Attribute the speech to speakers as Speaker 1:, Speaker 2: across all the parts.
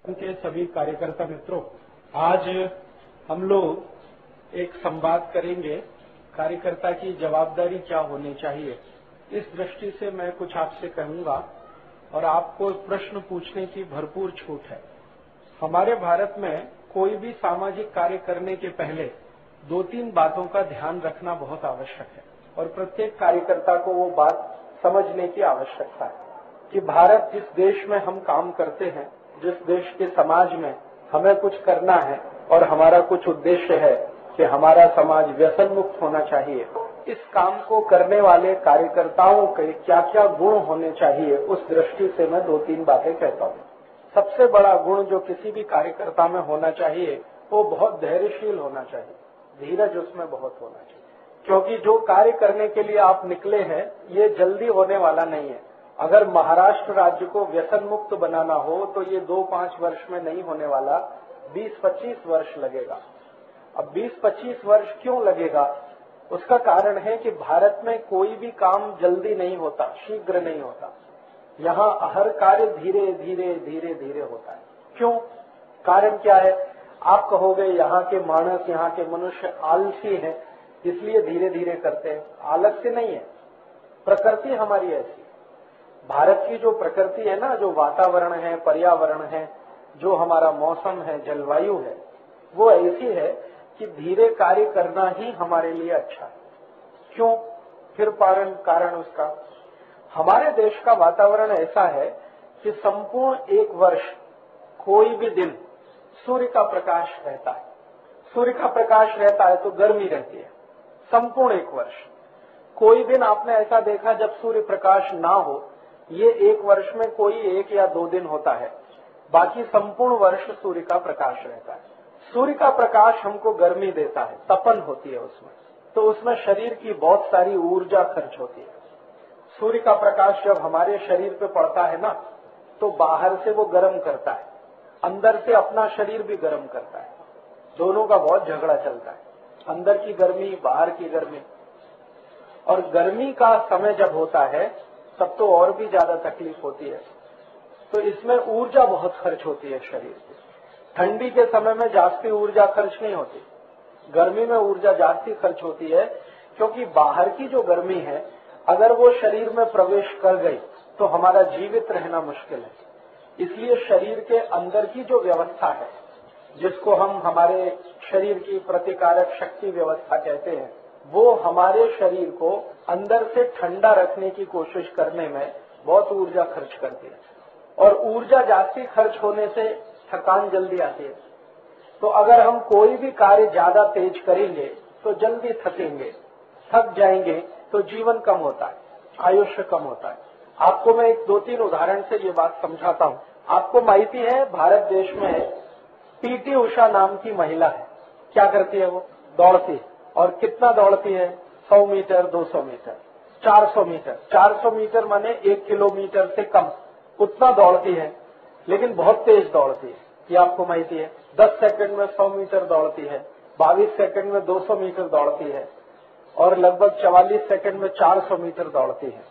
Speaker 1: के सभी कार्यकर्ता मित्रों, आज हम लोग एक संवाद करेंगे, कार्यकर्ता की जवाबदारी क्या होनी चाहिए। इस दृष्टि से मैं कुछ आपसे कहूंगा और आपको प्रश्न पूछने की भरपूर छूट है। हमारे भारत में कोई भी सामाजिक कार्य करने के पहले 2-3 बातों का ध्यान रखना बहुत आवश्यक है और प्रत्येक कार्यकर्ता को वो बात समझने की आवश्यकता है कि भारत जिस देश में हम काम करते हैं, जिस देश के समाज में हमें कुछ करना है और हमारा कुछ उद्देश्य है कि हमारा समाज व्यसन मुक्त होना चाहिए, इस काम को करने वाले कार्यकर्ताओं के क्या क्या गुण होने चाहिए, उस दृष्टि से मैं 2-3 बातें कहता हूँ। सबसे बड़ा गुण जो किसी भी कार्यकर्ता में होना चाहिए वो बहुत धैर्यशील होना चाहिए, धीरज उसमें बहुत होना चाहिए, क्योंकि जो कार्य करने के लिए आप निकले हैं ये जल्दी होने वाला नहीं है। अगर महाराष्ट्र राज्य को व्यसन मुक्त बनाना हो तो ये 2-5 वर्ष में नहीं होने वाला, 20-25 वर्ष लगेगा। अब 20-25 वर्ष क्यों लगेगा? उसका कारण है कि भारत में कोई भी काम जल्दी नहीं होता, शीघ्र नहीं होता। यहाँ हर कार्य धीरे धीरे धीरे धीरे होता है। क्यों? कारण क्या है? आप कहोगे यहाँ के मानस, यहाँ के मनुष्य आलसी हैं, इसलिए धीरे धीरे करते हैं। आलस्य नहीं है, प्रकृति हमारी ऐसी। भारत की जो प्रकृति है ना, जो वातावरण है, पर्यावरण है, जो हमारा मौसम है, जलवायु है, वो ऐसी है कि धीरे कार्य करना ही हमारे लिए अच्छा है। क्यों? फिर कारण उसका, हमारे देश का वातावरण ऐसा है कि संपूर्ण 1 वर्ष कोई भी दिन सूर्य का प्रकाश रहता है। सूर्य का प्रकाश रहता है तो गर्मी रहती है। संपूर्ण 1 वर्ष कोई दिन आपने ऐसा देखा जब सूर्य प्रकाश ना हो? ये 1 वर्ष में कोई 1 या 2 दिन होता है, बाकी संपूर्ण वर्ष सूर्य का प्रकाश रहता है। सूर्य का प्रकाश हमको गर्मी देता है, तपन होती है उसमें, तो उसमें शरीर की बहुत सारी ऊर्जा खर्च होती है। सूर्य का प्रकाश जब हमारे शरीर पे पड़ता है ना, तो बाहर से वो गर्म करता है, अंदर से अपना शरीर भी गर्म करता है। दोनों का बहुत झगड़ा चलता है, अंदर की गर्मी, बाहर की गर्मी। और गर्मी का समय जब होता है तब तो और भी ज्यादा तकलीफ होती है। तो इसमें ऊर्जा बहुत खर्च होती है शरीर की। ठंडी के समय में जास्ती ऊर्जा खर्च नहीं होती, गर्मी में ऊर्जा जास्ती खर्च होती है, क्योंकि बाहर की जो गर्मी है अगर वो शरीर में प्रवेश कर गई तो हमारा जीवित रहना मुश्किल है। इसलिए शरीर के अंदर की जो व्यवस्था है, जिसको हम हमारे शरीर की प्रतिकारक शक्ति व्यवस्था कहते हैं, वो हमारे शरीर को अंदर से ठंडा रखने की कोशिश करने में बहुत ऊर्जा खर्च करती है। और ऊर्जा जास्ती खर्च होने से थकान जल्दी आती है। तो अगर हम कोई भी कार्य ज्यादा तेज करेंगे तो जल्दी थकेंगे, थक जाएंगे तो जीवन कम होता है, आयुष्य कम होता है। आपको मैं 2-3 उदाहरण से ये बात समझाता हूँ। आपको माहिती है भारत देश में पीटी उषा नाम की महिला है। क्या करती है? वो दौड़ती है। और कितना दौड़ती है? 100 मीटर, 200 मीटर, 400 मीटर। 400 मीटर माने 1 किलोमीटर से कम, उतना दौड़ती है, लेकिन बहुत तेज दौड़ती है। ये आपको माहिती है। 10 सेकंड में 100 मीटर दौड़ती है, 22 सेकंड में 200 मीटर दौड़ती है और लगभग 44 सेकंड में 400 मीटर दौड़ती है।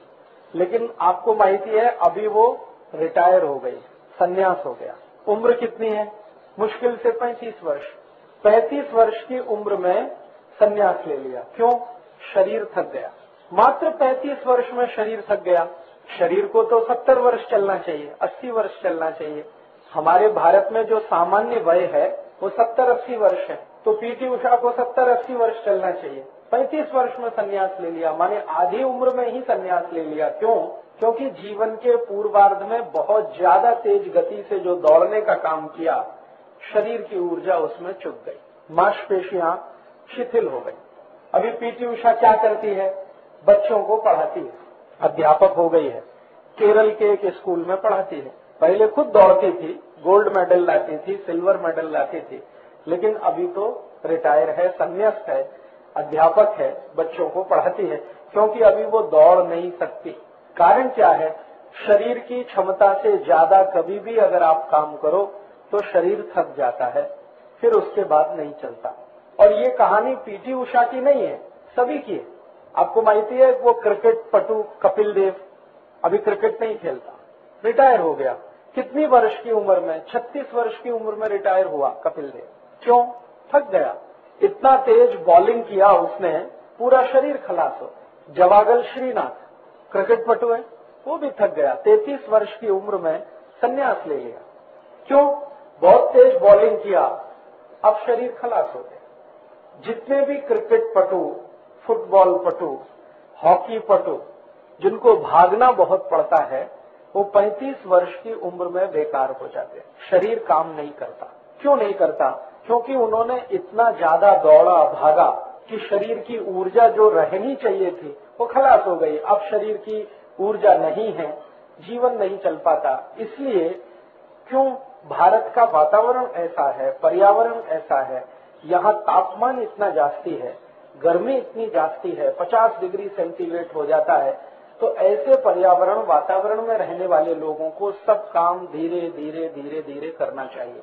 Speaker 1: लेकिन आपको माहिती है अभी वो रिटायर हो गई, संन्यास हो गया। उम्र कितनी है? मुश्किल से 35 वर्ष। 35 वर्ष की उम्र में संन्यास ले लिया। क्यों? शरीर थक गया। मात्र 35 वर्ष में शरीर थक गया। शरीर को तो 70 वर्ष चलना चाहिए, 80 वर्ष चलना चाहिए। हमारे भारत में जो सामान्य वय है वो 70-80 वर्ष है, तो पीटी उषा को 70-80 वर्ष चलना चाहिए। 35 वर्ष में संन्यास ले लिया, माने आधी उम्र में ही संन्यास ले लिया। क्यों? क्योंकि जीवन के पूर्वार्ध में बहुत ज्यादा तेज गति से जो दौड़ने का काम किया, शरीर की ऊर्जा उसमें चुक गई, मांसपेशियां शिथिल हो गई। अभी पीटी उषा क्या करती है? बच्चों को पढ़ाती है, अध्यापक हो गई है, केरल के एक स्कूल में पढ़ाती है। पहले खुद दौड़ती थी, गोल्ड मेडल लाती थी, सिल्वर मेडल लाती थी, लेकिन अभी तो रिटायर है, संन्यास्त है, अध्यापक है, बच्चों को पढ़ाती है, क्योंकि अभी वो दौड़ नहीं सकती। कारण क्या है? शरीर की क्षमता से ज्यादा कभी भी अगर आप काम करो तो शरीर थक जाता है, फिर उसके बाद नहीं चलता। और ये कहानी पीटी उषा की नहीं है, सभी की है। आपको माहिती है वो क्रिकेट पटु कपिल देव अभी क्रिकेट नहीं खेलता, रिटायर हो गया। कितनी वर्ष की उम्र में? 36 वर्ष की उम्र में रिटायर हुआ कपिल देव। क्यों? थक गया। इतना तेज बॉलिंग किया उसने, पूरा शरीर खलास हो। जवागल श्रीनाथ क्रिकेट पटु है, वो भी थक गया, 33 वर्ष की उम्र में संन्यास ले लिया। क्यों? बहुत तेज बॉलिंग किया, अब शरीर खलास हो गया। जितने भी क्रिकेट पटु, फुटबॉल पटु, हॉकी पटु, जिनको भागना बहुत पड़ता है, वो 35 वर्ष की उम्र में बेकार हो जाते हैं। शरीर काम नहीं करता। क्यों नहीं करता? क्योंकि उन्होंने इतना ज्यादा दौड़ा भागा कि शरीर की ऊर्जा जो रहनी चाहिए थी वो खलास हो गई। अब शरीर की ऊर्जा नहीं है, जीवन नहीं चल पाता। इसलिए क्यों? भारत का वातावरण ऐसा है, पर्यावरण ऐसा है, यहाँ तापमान इतना जास्ती है, गर्मी इतनी जास्ती है, 50 डिग्री सेंटीग्रेड हो जाता है। तो ऐसे पर्यावरण वातावरण में रहने वाले लोगों को सब काम धीरे धीरे धीरे धीरे करना चाहिए।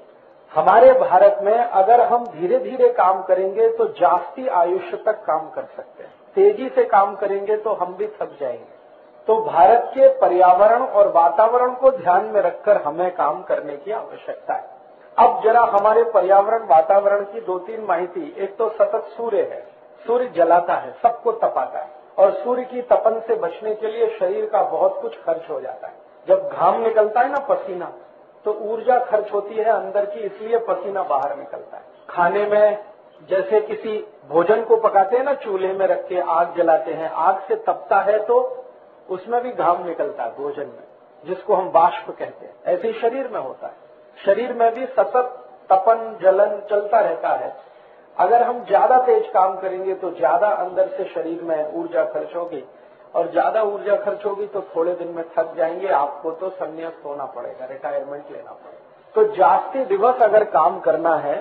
Speaker 1: हमारे भारत में अगर हम धीरे धीरे काम करेंगे तो जास्ती आयुष्य तक काम कर सकते हैं। तेजी से काम करेंगे तो हम भी थक जाएंगे। तो भारत के पर्यावरण और वातावरण को ध्यान में रखकर हमें काम करने की आवश्यकता है। अब जरा हमारे पर्यावरण वातावरण की 2-3 माहिती। एक तो सतत सूर्य है, सूर्य जलाता है, सबको तपाता है, और सूर्य की तपन से बचने के लिए शरीर का बहुत कुछ खर्च हो जाता है। जब घाम निकलता है ना, पसीना, तो ऊर्जा खर्च होती है अंदर की, इसलिए पसीना बाहर निकलता है। खाने में जैसे किसी भोजन को पकाते हैं ना, चूल्हे में रख के आग जलाते हैं, आग से तपता है तो उसमें भी घाम निकलता है भोजन में, जिसको हम वाष्प कहते हैं। ऐसे ही शरीर में होता है, शरीर में भी सतत तपन जलन चलता रहता है। अगर हम ज्यादा तेज काम करेंगे तो ज्यादा अंदर से शरीर में ऊर्जा खर्च होगी, और ज्यादा ऊर्जा खर्च होगी तो थोड़े दिन में थक जाएंगे, आपको तो संन्यास होना पड़ेगा, रिटायरमेंट लेना पड़ेगा। तो जास्ती दिवस अगर काम करना है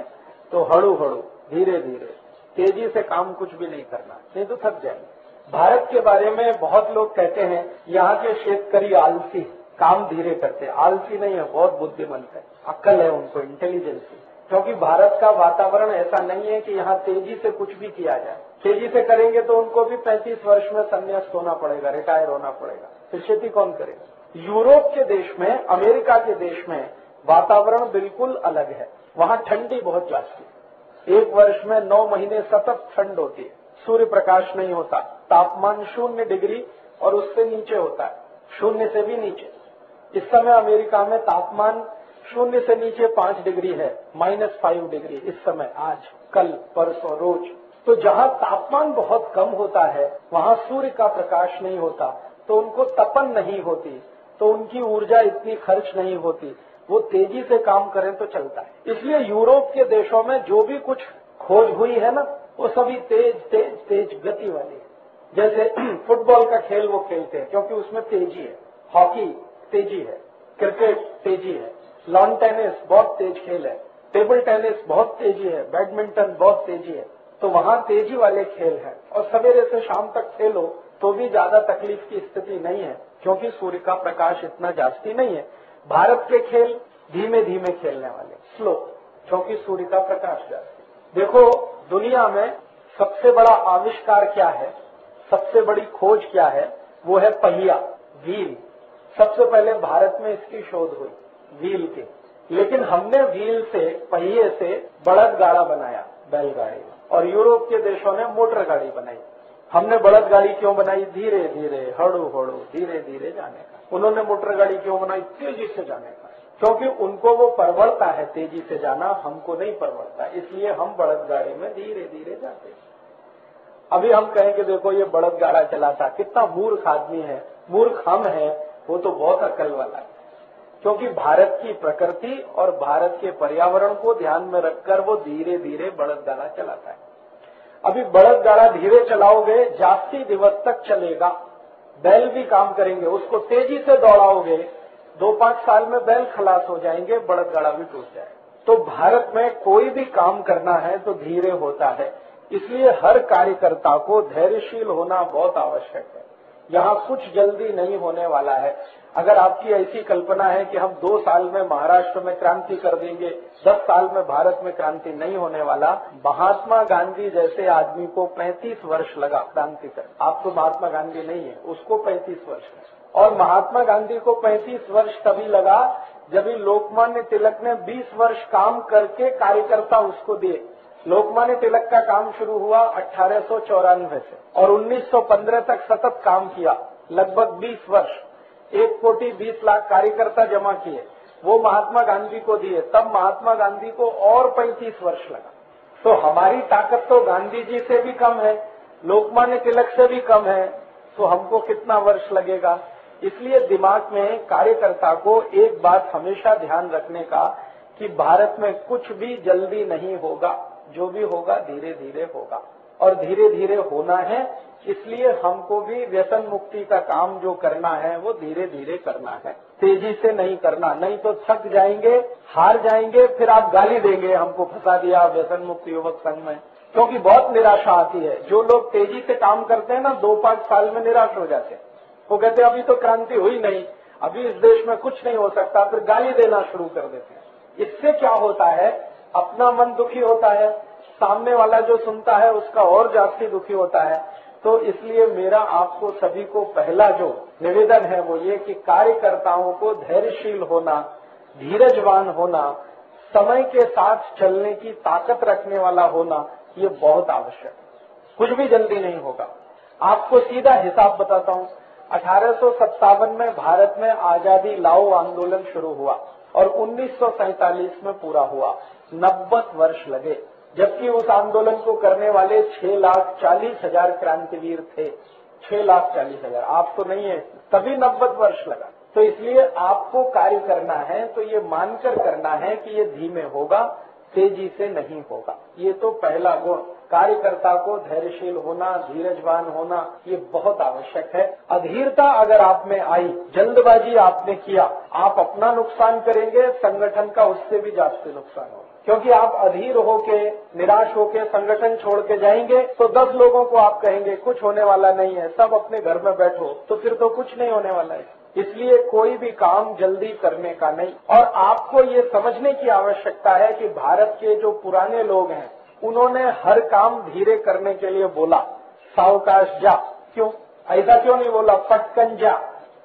Speaker 1: तो हड़ू हड़ू धीरे धीरे, तेजी से काम कुछ भी नहीं करना, नहीं तो थक जाएंगे। भारत के बारे में बहुत लोग कहते हैं यहाँ के शेतकरी आलसी, काम धीरे करते। आलसी नहीं है, बहुत बुद्धिमंत है, अक्ल है उनको, इंटेलिजेंस है। क्योंकि भारत का वातावरण ऐसा नहीं है कि यहाँ तेजी से कुछ भी किया जाए। तेजी से करेंगे तो उनको भी 35 वर्ष में संन्यास होना पड़ेगा, रिटायर होना पड़ेगा, फिर खेती कौन करेगा। यूरोप के देश में, अमेरिका के देश में वातावरण बिल्कुल अलग है। वहाँ ठंडी बहुत जाती है, एक वर्ष में 9 महीने सतत ठंड होती है, सूर्य प्रकाश नहीं होता, तापमान 0 डिग्री और उससे नीचे होता है, 0 से भी नीचे। इस समय अमेरिका में तापमान 0 से नीचे 5 डिग्री है, -5 डिग्री इस समय, आज, कल, परसों, रोज। तो जहाँ तापमान बहुत कम होता है वहाँ सूर्य का प्रकाश नहीं होता, तो उनको तपन नहीं होती, तो उनकी ऊर्जा इतनी खर्च नहीं होती, वो तेजी से काम करें तो चलता है। इसलिए यूरोप के देशों में जो भी कुछ खोज हुई है ना, वो सभी तेज तेज तेज गति वाली है। जैसे फुटबॉल का खेल वो खेलते हैं क्योंकि उसमें तेजी है, हॉकी तेजी है, क्रिकेट तेजी है, लॉन टेनिस बहुत तेज खेल है, टेबल टेनिस बहुत तेजी है, बैडमिंटन बहुत तेजी है। तो वहाँ तेजी वाले खेल है, और सवेरे से शाम तक खेलो तो भी ज्यादा तकलीफ की स्थिति नहीं है, क्योंकि सूर्य का प्रकाश इतना जास्ती नहीं है। भारत के खेल धीमे धीमे खेलने वाले, स्लो, क्योंकि सूर्य का प्रकाश जास्ती। देखो दुनिया में सबसे बड़ा आविष्कार क्या है, सबसे बड़ी खोज क्या है, वो है पहिया, व्हील। सबसे पहले भारत में इसकी शोध हुई, व्हील की। लेकिन हमने व्हील से, पहिए से बड़द गाड़ा बनाया, बैलगाड़ी, और यूरोप के देशों ने मोटर गाड़ी बनाई। हमने बड़द गाड़ी क्यों बनाई? धीरे धीरे, हड़ू हड़ू, धीरे धीरे जाने का। उन्होंने मोटर गाड़ी क्यों बनाई? तेजी से जाने का, क्योंकि उनको वो परवड़ता है तेजी से जाना, हमको नहीं परवड़ता, इसलिए हम बड़द गाड़ी में धीरे धीरे जाते हैं। अभी हम कहें कि देखो ये बड़द गाड़ा चलाता, कितना मूर्ख आदमी है, मूर्ख हम है, वो तो बहुत अक्ल वाला है। क्योंकि भारत की प्रकृति और भारत के पर्यावरण को ध्यान में रखकर वो धीरे धीरे बड़द गाड़ा चलाता है। अभी बड़द गाड़ा धीरे चलाओगे, जास्ती दिवस तक चलेगा, बैल भी काम करेंगे, उसको तेजी से दौड़ाओगे, 2-5 साल में बैल खलास हो जाएंगे, बड़द गाड़ा भी टूट जाएगा। तो भारत में कोई भी काम करना है तो धीरे होता है, इसलिए हर कार्यकर्ता को धैर्यशील होना बहुत आवश्यक है। यहाँ कुछ जल्दी नहीं होने वाला है। अगर आपकी ऐसी कल्पना है कि हम 2 साल में महाराष्ट्र में क्रांति कर देंगे, 10 साल में भारत में क्रांति, नहीं होने वाला। महात्मा गांधी जैसे आदमी को 35 वर्ष लगा क्रांति कर। आप तो महात्मा गांधी नहीं है, उसको 35 वर्ष। और महात्मा गांधी को 35 वर्ष तभी लगा जब लोकमान्य तिलक ने 20 वर्ष काम करके कार्यकर्ता उसको दिए। लोकमान्य तिलक का काम शुरू हुआ 1894 से और 1915 तक सतत काम किया, लगभग 20 वर्ष। 1,20,00,000 कार्यकर्ता जमा किए, वो महात्मा गांधी को दिए। तब महात्मा गांधी को और 35 वर्ष लगा। तो हमारी ताकत तो गांधी जी से भी कम है, लोकमान्य तिलक से भी कम है, तो हमको कितना वर्ष लगेगा। इसलिए दिमाग में कार्यकर्ता को एक बात हमेशा ध्यान रखने का कि भारत में कुछ भी जल्दी नहीं होगा, जो भी होगा धीरे धीरे होगा और धीरे धीरे होना है। इसलिए हमको भी व्यसन मुक्ति का काम जो करना है वो धीरे धीरे करना है, तेजी से नहीं करना, नहीं तो थक जाएंगे, हार जाएंगे, फिर आप गाली देंगे हमको फंसा दिया व्यसन मुक्त युवक संघ में, क्योंकि बहुत निराशा आती है। जो लोग तेजी से काम करते हैं ना 2-5 साल में निराश हो जाते हैं। वो कहते हैं अभी तो क्रांति हुई नहीं, अभी इस देश में कुछ नहीं हो सकता, फिर गाली देना शुरू कर देते हैं। इससे क्या होता है, अपना मन दुखी होता है, सामने वाला जो सुनता है उसका और जास्ती दुखी होता है। तो इसलिए मेरा आपको सभी को पहला जो निवेदन है वो ये कि कार्यकर्ताओं को धैर्यशील होना, धीरजवान होना, समय के साथ चलने की ताकत रखने वाला होना, ये बहुत आवश्यक है। कुछ भी जल्दी नहीं होगा। आपको सीधा हिसाब बताता हूँ। 1857 में भारत में आजादी लाओ आंदोलन शुरू हुआ और 1947 में पूरा हुआ। 90 वर्ष लगे, जबकि उस आंदोलन को करने वाले 6,40,000 क्रांतिवीर थे। 6,40,000, आप तो नहीं है, तभी 90 वर्ष लगा। तो इसलिए आपको कार्य करना है तो ये मानकर करना है कि ये धीमे होगा, तेजी से नहीं होगा। ये तो पहला गुण, कार्यकर्ता को धैर्यशील होना, धीरजवान होना, ये बहुत आवश्यक है। अधीरता अगर आप में आई, जल्दबाजी आपने किया, आप अपना नुकसान करेंगे, संगठन का उससे भी ज्यादा नुकसान होगा। क्योंकि आप अधीर होके, निराश होके संगठन छोड़ के जाएंगे तो 10 लोगों को आप कहेंगे कुछ होने वाला नहीं है, सब अपने घर में बैठो, तो फिर तो कुछ नहीं होने वाला है। इसलिए कोई भी काम जल्दी करने का नहीं। और आपको ये समझने की आवश्यकता है कि भारत के जो पुराने लोग हैं उन्होंने हर काम धीरे करने के लिए बोला, सावकाश जा। क्यों ऐसा क्यों नहीं बोला, पटकन जा,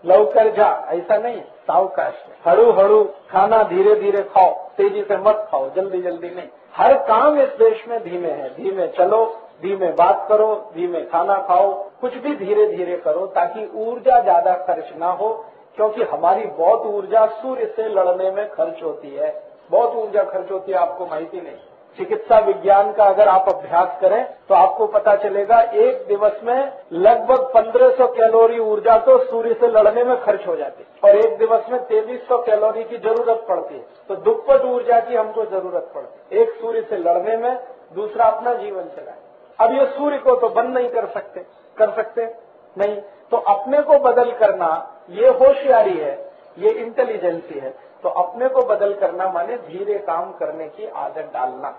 Speaker 1: लवकर जा, ऐसा नहीं, सावकाश, हड़ू हड़ू खाना, धीरे धीरे खाओ, तेजी से मत खाओ, जल्दी जल्दी नहीं। हर काम इस देश में धीमे है, धीमे चलो, धीमे बात करो, धीमे खाना खाओ, कुछ भी धीरे धीरे करो ताकि ऊर्जा ज्यादा खर्च ना हो। क्योंकि हमारी बहुत ऊर्जा सूर्य से लड़ने में खर्च होती है, बहुत ऊर्जा खर्च होती है, आपको माहिती नहीं। चिकित्सा विज्ञान का अगर आप अभ्यास करें तो आपको पता चलेगा एक दिवस में लगभग 1500 कैलोरी ऊर्जा तो सूर्य से लड़ने में खर्च हो जाती है और एक दिवस में 2300 कैलोरी की जरूरत पड़ती है। तो दुप्पट ऊर्जा की हमको जरूरत पड़ती है, एक सूर्य से लड़ने में, दूसरा अपना जीवन चलाए। अब ये सूर्य को तो बंद नहीं कर सकते नहीं, तो अपने को बदल करना ये होशियारी है, ये इंटेलिजेंसी है। तो अपने को बदल करना माने धीरे काम करने की आदत डालना,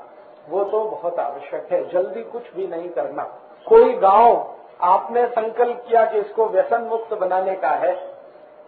Speaker 1: वो तो बहुत आवश्यक है। जल्दी कुछ भी नहीं करना। कोई गांव आपने संकल्प किया कि इसको व्यसन मुक्त बनाने का है,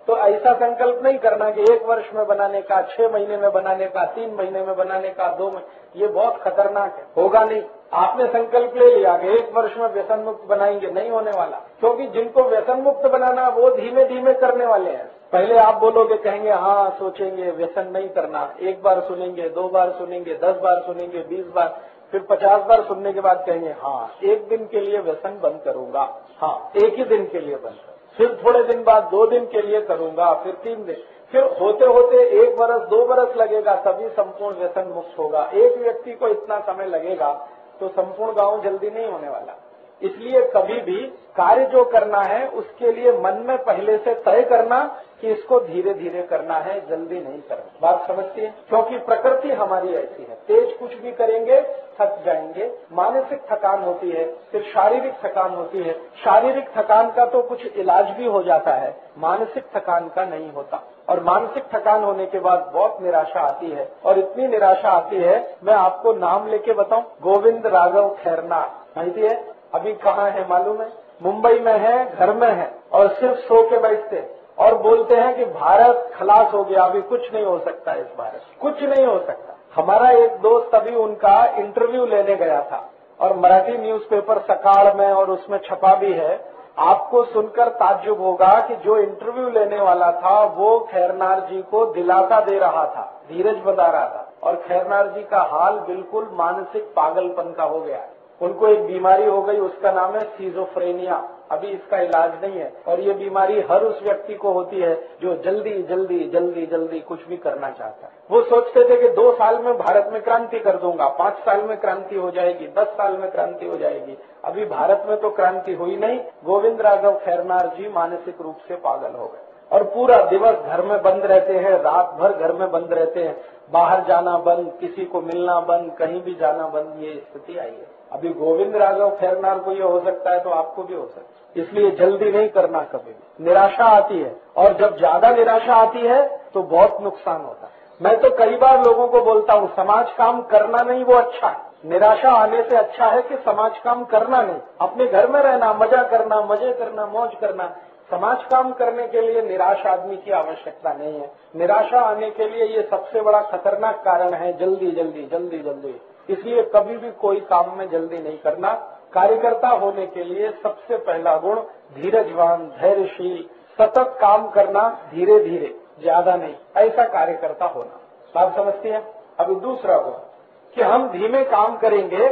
Speaker 1: तो ऐसा संकल्प नहीं करना कि 1 वर्ष में बनाने का, 6 महीने में बनाने का, 3 महीने में बनाने का, 2 महीने, ये बहुत खतरनाक है, होगा नहीं। आपने संकल्प ले लिया कि 1 वर्ष में व्यसन मुक्त बनाएंगे, नहीं होने वाला। क्योंकि जिनको व्यसन मुक्त बनाना वो धीमे धीमे करने वाले हैं। पहले आप बोलोगे, कहेंगे हाँ सोचेंगे, व्यसन नहीं करना, 1 बार सुनेंगे, 2 बार सुनेंगे, 10 बार सुनेंगे, 20 बार, फिर 50 बार सुनने के बाद कहेंगे हाँ 1 दिन के लिए व्यसन बंद करूंगा, हाँ 1 ही दिन के लिए बंद करूंगा, फिर थोड़े दिन बाद 2 दिन के लिए करूंगा, फिर 3 दिन, फिर होते होते 1 बरस 2 बरस लगेगा, तभी संपूर्ण व्यसन मुक्त होगा। एक व्यक्ति को इतना समय लगेगा तो संपूर्ण गांव जल्दी नहीं होने वाला। इसलिए कभी भी कार्य जो करना है उसके लिए मन में पहले से तय करना कि इसको धीरे धीरे करना है, जल्दी नहीं करना। बात समझती है? क्योंकि प्रकृति हमारी ऐसी है, तेज कुछ भी करेंगे थक जाएंगे, मानसिक थकान होती है, फिर शारीरिक थकान होती है। शारीरिक थकान का तो कुछ इलाज भी हो जाता है, मानसिक थकान का नहीं होता। और मानसिक थकान होने के बाद बहुत निराशा आती है, और इतनी निराशा आती है, मैं आपको नाम लेके बताऊं, गोविंद राघव खैरनार, माहिती है? अभी कहाँ है मालूम है? मुंबई में है, घर में है और सिर्फ सो के बैठते हैं और बोलते हैं कि भारत खलास हो गया, अभी कुछ नहीं हो सकता, इस भारत कुछ नहीं हो सकता। हमारा एक दोस्त अभी उनका इंटरव्यू लेने गया था और मराठी न्यूज़पेपर सकाळ में और उसमें छपा भी है। आपको सुनकर ताज्जुब होगा कि जो इंटरव्यू लेने वाला था वो खैरनार जी को दिलासा दे रहा था, धीरज बता रहा था और खैरनार जी का हाल बिल्कुल मानसिक पागलपन का हो गया है। उनको एक बीमारी हो गई, उसका नाम है सिजोफ्रेनिया। अभी इसका इलाज नहीं है और ये बीमारी हर उस व्यक्ति को होती है जो जल्दी जल्दी जल्दी जल्दी कुछ भी करना चाहता है। वो सोचते थे कि 2 साल में भारत में क्रांति कर दूंगा, 5 साल में क्रांति हो जाएगी, 10 साल में क्रांति हो जाएगी। अभी भारत में तो क्रांति हुई नहीं। गोविंद राघव खैरनार जी मानसिक रूप से पागल हो गए और पूरा दिवस घर में बंद रहते हैं, रात भर घर में बंद रहते हैं, बाहर जाना बंद, किसी को मिलना बंद, कहीं भी जाना बंद, ये स्थिति आई है। अभी गोविंद राघव खैरनार को ये हो सकता है तो आपको भी हो सकता है। इसलिए जल्दी नहीं करना कभी भी। निराशा आती है और जब ज्यादा निराशा आती है तो बहुत नुकसान होता है। मैं तो कई बार लोगों को बोलता हूँ, समाज काम करना नहीं वो अच्छा है। निराशा आने से अच्छा है कि समाज काम करना नहीं, अपने घर में रहना, मजा करना, मजे करना, मौज करना। समाज काम करने के लिए निराश आदमी की आवश्यकता नहीं है। निराशा आने के लिए ये सबसे बड़ा खतरनाक कारण है, जल्दी जल्दी जल्दी जल्दी। इसलिए कभी भी कोई काम में जल्दी नहीं करना। कार्यकर्ता होने के लिए सबसे पहला गुण धीरजवान, धैर्यशील, सतत काम करना, धीरे धीरे, ज्यादा नहीं, ऐसा कार्यकर्ता होना। बात समझती है? अभी दूसरा गुण कि हम धीमे काम करेंगे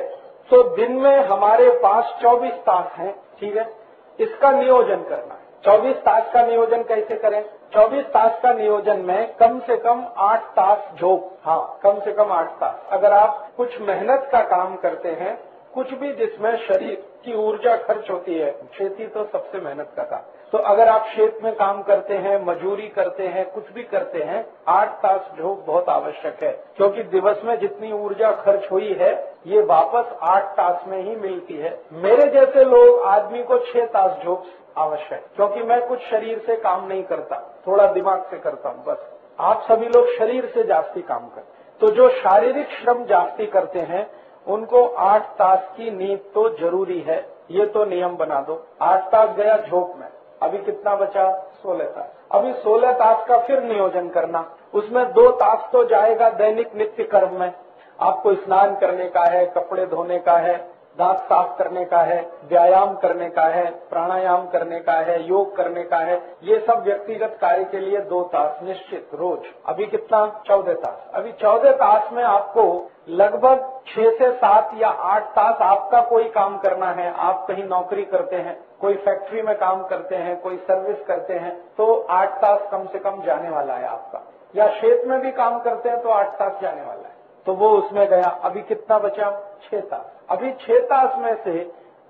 Speaker 1: तो दिन में हमारे पास 24 तास हैं, ठीक है, इसका नियोजन करना है। 24 तास का नियोजन कैसे करें? 24 तास का नियोजन में कम से कम 8 तास झोंक, हाँ कम से कम 8 तास। अगर आप कुछ मेहनत का काम करते हैं, कुछ भी जिसमें शरीर की ऊर्जा खर्च होती है, खेती तो सबसे मेहनत का काम, तो अगर आप खेत में काम करते हैं, मजूरी करते हैं, कुछ भी करते हैं, 8 तास झोंक बहुत आवश्यक है। क्योंकि दिवस में जितनी ऊर्जा खर्च हुई है ये वापस 8 तास में ही मिलती है। मेरे जैसे लोग आदमी को 6 तास झोंक आवश्यक, क्योंकि मैं कुछ शरीर से काम नहीं करता, थोड़ा दिमाग से करता हूँ बस। आप सभी लोग शरीर से जास्ती काम करते, तो जो शारीरिक श्रम जास्ती करते हैं उनको 8 तास की नींद तो जरूरी है। ये तो नियम बना दो। 8 तास गया झोंक में, अभी कितना बचा? 16 तास। अभी 16 तास का फिर नियोजन करना। उसमें 2 तास तो जाएगा दैनिक नित्य कर्म में। आपको स्नान करने का है, कपड़े धोने का है, दांत साफ करने का है, व्यायाम करने का है, प्राणायाम करने का है, योग करने का है। ये सब व्यक्तिगत कार्य के लिए 2 तास निश्चित रोज। अभी कितना? 14 तास। अभी 14 तास में आपको लगभग 6 से 7 या 8 तास आपका कोई काम करना है। आप कहीं नौकरी करते हैं, कोई फैक्ट्री में काम करते हैं, कोई सर्विस करते हैं, तो 8 तास कम से कम जाने वाला है आपका। या खेत में भी काम करते हैं तो 8 तास जाने वाला है, तो वो उसमें गया। अभी कितना बचा? 6 तास। अभी 6 तास में से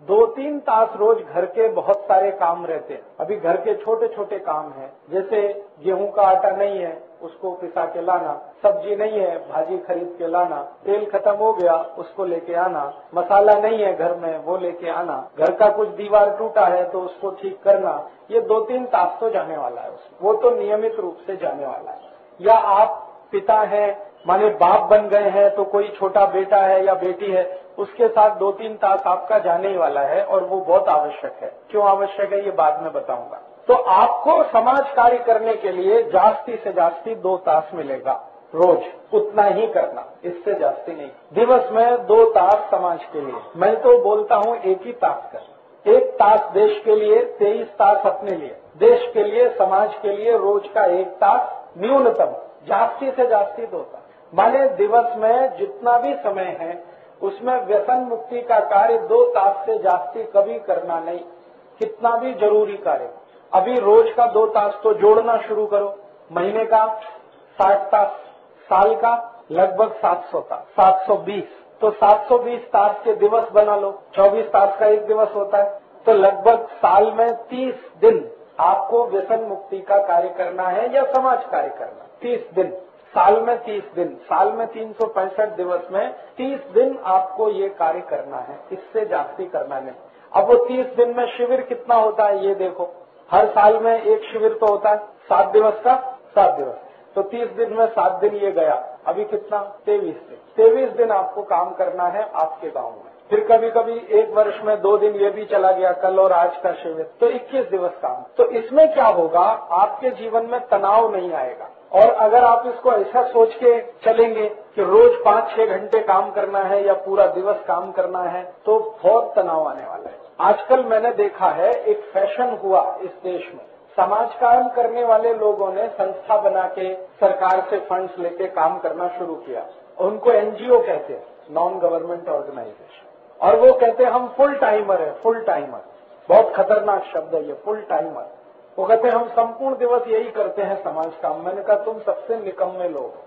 Speaker 1: 2-3 तास रोज घर के बहुत सारे काम रहते हैं। अभी घर के छोटे छोटे काम हैं, जैसे गेहूं का आटा नहीं है उसको पिसा के लाना, सब्जी नहीं है भाजी खरीद के लाना, तेल खत्म हो गया उसको लेके आना, मसाला नहीं है घर में वो लेके आना, घर का कुछ दीवार टूटा है तो उसको ठीक करना। ये 2-3 तास तो जाने वाला है उसमें, वो तो नियमित रूप से जाने वाला है। या आप पिता हैं, माने बाप बन गए हैं, तो कोई छोटा बेटा है या बेटी है, उसके साथ 2-3 तास आपका जाने ही वाला है और वो बहुत आवश्यक है। क्यों आवश्यक है ये बाद में बताऊंगा। तो आपको समाज कार्य करने के लिए जास्ती से जास्ती 2 तास मिलेगा रोज, उतना ही करना, इससे जास्ती नहीं। दिवस में 2 तास समाज के लिए। मैं तो बोलता हूँ 1 ही तास कर। 1 तास देश के लिए, 23 तास अपने लिए। देश के लिए, समाज के लिए रोज का 1 तास न्यूनतम, जास्ती से जास्ती 2 तास। माने दिवस में जितना भी समय है उसमें व्यसन मुक्ति का कार्य 2 तास से जास्ती कभी करना नहीं, कितना भी जरूरी कार्य। अभी रोज का 2 तास तो जोड़ना शुरू करो। महीने का 60 तास, साल का लगभग 700 तास, 720, तो 720 तास के दिवस बना लो। 24 तास का एक दिवस होता है, तो लगभग साल में 30 दिन आपको व्यसन मुक्ति का कार्य करना है या समाज कार्य करना। 30 दिन, साल में 30 दिन, साल में 365 दिवस में 30 दिन आपको ये कार्य करना है, इससे जास्ती करना नहीं। अब वो 30 दिन में शिविर कितना होता है ये देखो। हर साल में एक शिविर तो होता है 7 दिवस का, 7 दिवस, तो 30 दिन में 7 दिन ये गया। अभी कितना? 23 दिन। 23 दिन आपको काम करना है आपके गांव में। फिर कभी कभी एक वर्ष में 2 दिन ये भी चला गया, कल और आज का शिविर, तो 21 दिवस काम। तो इसमें क्या होगा, आपके जीवन में तनाव नहीं आएगा। और अगर आप इसको ऐसा सोच के चलेंगे कि रोज 5-6 घंटे काम करना है या पूरा दिवस काम करना है, तो बहुत तनाव आने वाला है। आजकल मैंने देखा है, एक फैशन हुआ इस देश में, समाज काम करने वाले लोगों ने संस्था बना के सरकार से फंड्स लेके काम करना शुरू किया। उनको एनजीओ कहते हैं, नॉन गवर्नमेंट ऑर्गेनाइजेशन, और वो कहते हैं हम फुल टाइमर है, फुल टाइमर। बहुत खतरनाक शब्द है ये, फुल टाइमर। वो कहते हैं हम संपूर्ण दिवस यही करते हैं समाज काम। मैंने कहा तुम सबसे निकम्मे लोग हो,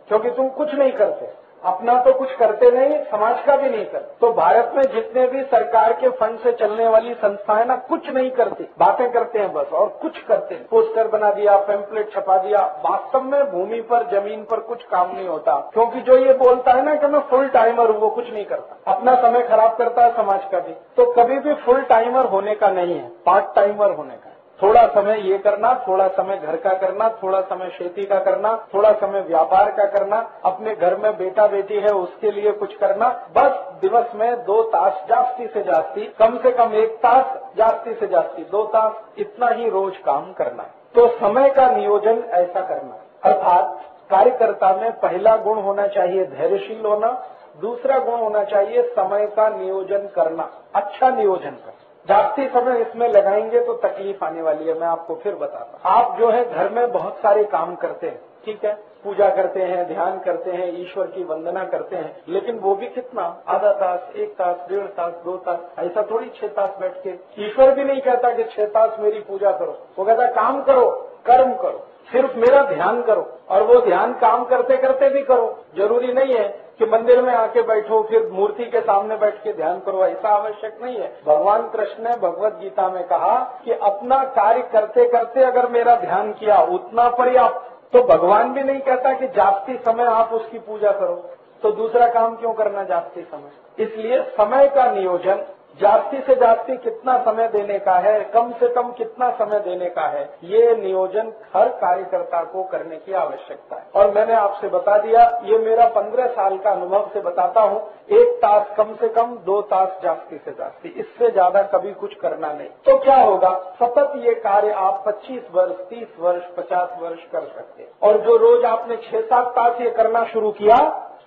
Speaker 1: क्योंकि तुम कुछ नहीं करते, अपना तो कुछ करते नहीं, समाज का भी नहीं करते। तो भारत में जितने भी सरकार के फंड से चलने वाली संस्थाएं ना, कुछ नहीं करती, बातें करते हैं बस, और कुछ करते हैं। पोस्टर बना दिया, पैम्पलेट छपा दिया, वास्तव में भूमि पर, जमीन पर कुछ काम नहीं होता। क्योंकि जो ये बोलता है ना कि मैं फुल टाइमर हूँ, वो कुछ नहीं करता, अपना समय खराब करता है, समाज का भी। तो कभी भी फुल टाइमर होने का नहीं है, पार्ट टाइमर होने का। थोड़ा समय ये करना, थोड़ा समय घर का करना, थोड़ा समय खेती का करना, थोड़ा समय व्यापार का करना, अपने घर में बेटा बेटी है उसके लिए कुछ करना। बस दिवस में 2 तास जास्ती से जास्ती, कम से कम 1 तास, जास्ती से जास्ती 2 तास, इतना ही रोज काम करना। तो समय का नियोजन ऐसा करना। अर्थात कार्यकर्ता में पहला गुण होना चाहिए धैर्यशील होना, दूसरा गुण होना चाहिए समय का नियोजन करना, अच्छा नियोजन करना। जास्ती समय इसमें लगाएंगे तो तकलीफ आने वाली है, मैं आपको फिर बताता हूँ। आप जो है घर में बहुत सारे काम करते हैं, ठीक है, पूजा करते हैं, ध्यान करते हैं, ईश्वर की वंदना करते हैं, लेकिन वो भी कितना, आधा तास, 1 तास, 1.5 तास, 2 तास, ऐसा थोड़ी 6 तास बैठ के। ईश्वर भी नहीं कहता कि 6 तास मेरी पूजा करो, वो कहता काम करो, कर्म करो, सिर्फ मेरा ध्यान करो। और वो ध्यान काम करते करते भी करो, जरूरी नहीं है कि मंदिर में आके बैठो फिर मूर्ति के सामने बैठ के ध्यान करो, ऐसा आवश्यक नहीं है। भगवान कृष्ण ने भगवत गीता में कहा कि अपना कार्य करते करते अगर मेरा ध्यान किया उतना पर्याप्त। तो भगवान भी नहीं कहता कि जास्ती समय आप उसकी पूजा करो, तो दूसरा काम क्यों करना जास्ती समय। इसलिए समय का नियोजन, जास्ती से जास्ती कितना समय देने का है, कम से कम कितना समय देने का है, ये नियोजन हर कार्यकर्ता को करने की आवश्यकता है। और मैंने आपसे बता दिया, ये मेरा 15 साल का अनुभव से बताता हूँ, 1 तास कम से कम, 2 तास जास्ती से जास्ती, इससे ज्यादा कभी कुछ करना नहीं। तो क्या होगा, सतत ये कार्य आप 25 वर्ष, 30 वर्ष, 50 वर्ष कर सकते हैं। और जो रोज आपने 6-7 तास ये करना शुरू किया,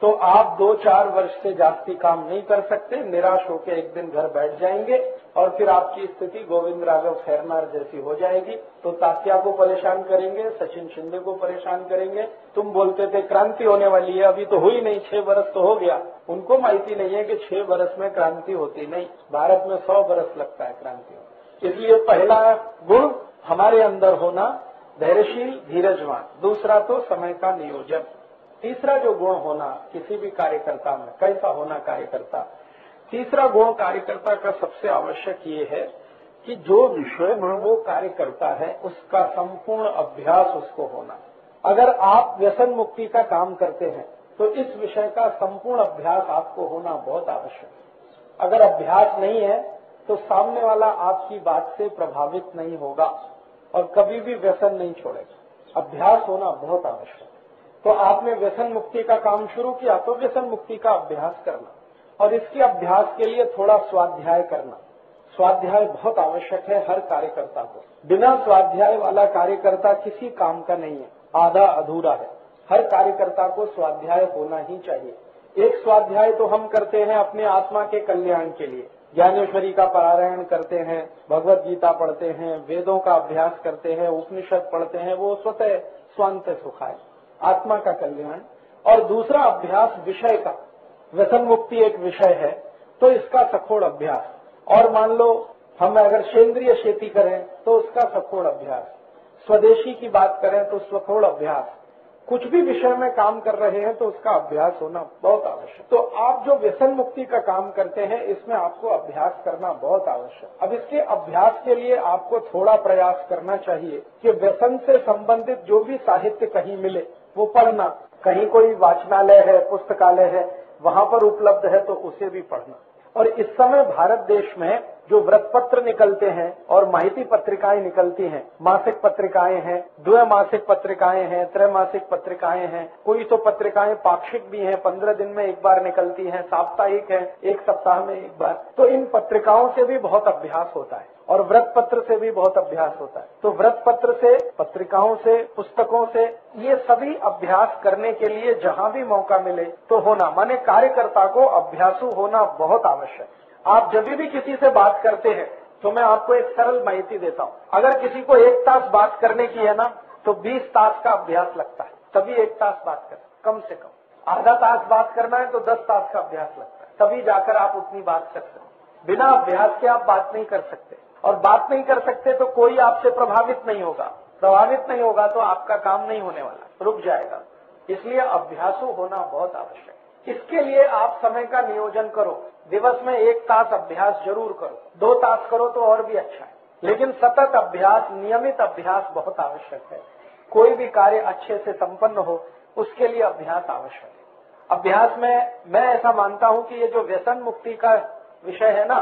Speaker 1: तो आप 2-4 वर्ष से जास्ती काम नहीं कर सकते, निराश होकर एक दिन घर बैठ जाएंगे और फिर आपकी स्थिति गोविंद राघव खैरनार जैसी हो जाएगी। तो तात्या को परेशान करेंगे, सचिन शिंदे को परेशान करेंगे। तुम बोलते थे क्रांति होने वाली है, अभी तो हुई नहीं, 6 वर्ष तो हो गया। उनको माहिती नहीं है कि 6 वर्ष में क्रांति होती नहीं, भारत में 100 वर्ष लगता है क्रांति होने। इसलिए पहला गुण हमारे अंदर होना धैर्यशील, धीरजवान। दूसरा तो समय का नियोजन। तीसरा जो गुण होना किसी भी कार्यकर्ता में, कैसा होना कार्यकर्ता, तीसरा गुण कार्यकर्ता का सबसे आवश्यक ये है कि जो विषय में वो कार्य करता है उसका संपूर्ण अभ्यास उसको होना। अगर आप व्यसन मुक्ति का काम करते हैं तो इस विषय का संपूर्ण अभ्यास आपको होना बहुत आवश्यक है। अगर अभ्यास नहीं है तो सामने वाला आपकी बात से प्रभावित नहीं होगा और कभी भी व्यसन नहीं छोड़ेगा। अभ्यास होना बहुत आवश्यक है। तो आपने व्यसन मुक्ति का काम शुरू किया तो व्यसन मुक्ति का अभ्यास करना, और इसके अभ्यास के लिए थोड़ा स्वाध्याय करना। स्वाध्याय बहुत आवश्यक है हर कार्यकर्ता को। बिना स्वाध्याय वाला कार्यकर्ता किसी काम का नहीं है, आधा अधूरा है। हर कार्यकर्ता को स्वाध्याय होना ही चाहिए। एक स्वाध्याय तो हम करते हैं अपने आत्मा के कल्याण के लिए, ज्ञानेश्वरी का पारायण करते हैं, भगवत गीता पढ़ते हैं, वेदों का अभ्यास करते हैं, उपनिषद पढ़ते हैं, वो स्वतः स्वांत सुखाय, आत्मा का कल्याण। और दूसरा अभ्यास विषय का, व्यसन मुक्ति एक विषय है तो इसका सखोड़ अभ्यास। और मान लो हम अगर सेंद्रीय खेती करें तो उसका सखोड़ अभ्यास, स्वदेशी की बात करें तो सखोड़ अभ्यास, कुछ भी विषय में काम कर रहे हैं तो उसका अभ्यास होना बहुत आवश्यक। तो आप जो व्यसन मुक्ति का काम करते हैं इसमें आपको अभ्यास करना बहुत आवश्यक। अब इसके अभ्यास के लिए आपको थोड़ा प्रयास करना चाहिए कि व्यसन से संबंधित जो भी साहित्य कहीं मिले वो पढ़ना। कहीं कोई वाचनालय है, पुस्तकालय है, वहां पर उपलब्ध है तो उसे भी पढ़ना। और इस समय भारत देश में जो व्रत पत्र निकलते हैं और माहिती पत्रिकाएं निकलती हैं, मासिक पत्रिकाएं हैं, द्विमासिक पत्रिकाएं हैं, त्रैमासिक पत्रिकाएं हैं, कोई तो पत्रिकाएं पाक्षिक भी हैं, 15 दिन में एक बार निकलती हैं, साप्ताहिक है, एक सप्ताह में एक बार। तो इन पत्रिकाओं से भी बहुत अभ्यास होता है और व्रत पत्र से भी बहुत अभ्यास होता है। तो व्रत पत्र से, पत्रिकाओं से, पुस्तकों से, ये सभी अभ्यास करने के लिए जहां भी मौका मिले तो होना, माने कार्यकर्ता को अभ्यासु होना बहुत आवश्यक। आप जब भी किसी से बात करते हैं तो मैं आपको एक सरल माहिती देता हूँ। अगर किसी को 1 तास बात करने की है ना तो 20 तास का अभ्यास लगता है, तभी 1 तास बात करें, कम से कम। आधा तास बात करना है तो 10 तास का अभ्यास लगता है, तभी जाकर आप उतनी बात कर सकते। बिना अभ्यास के आप बात नहीं कर सकते, और बात नहीं कर सकते तो कोई आपसे प्रभावित नहीं होगा। प्रभावित नहीं होगा तो आपका काम नहीं होने वाला, रुक जाएगा। इसलिए अभ्यासु होना बहुत आवश्यक है। इसके लिए आप समय का नियोजन करो। दिवस में 1 तास अभ्यास जरूर करो, 2 तास करो तो और भी अच्छा है, लेकिन सतत अभ्यास, नियमित अभ्यास बहुत आवश्यक है। कोई भी कार्य अच्छे से संपन्न हो उसके लिए अभ्यास आवश्यक है। अभ्यास में मैं ऐसा मानता हूं कि ये जो व्यसन मुक्ति का विषय है ना,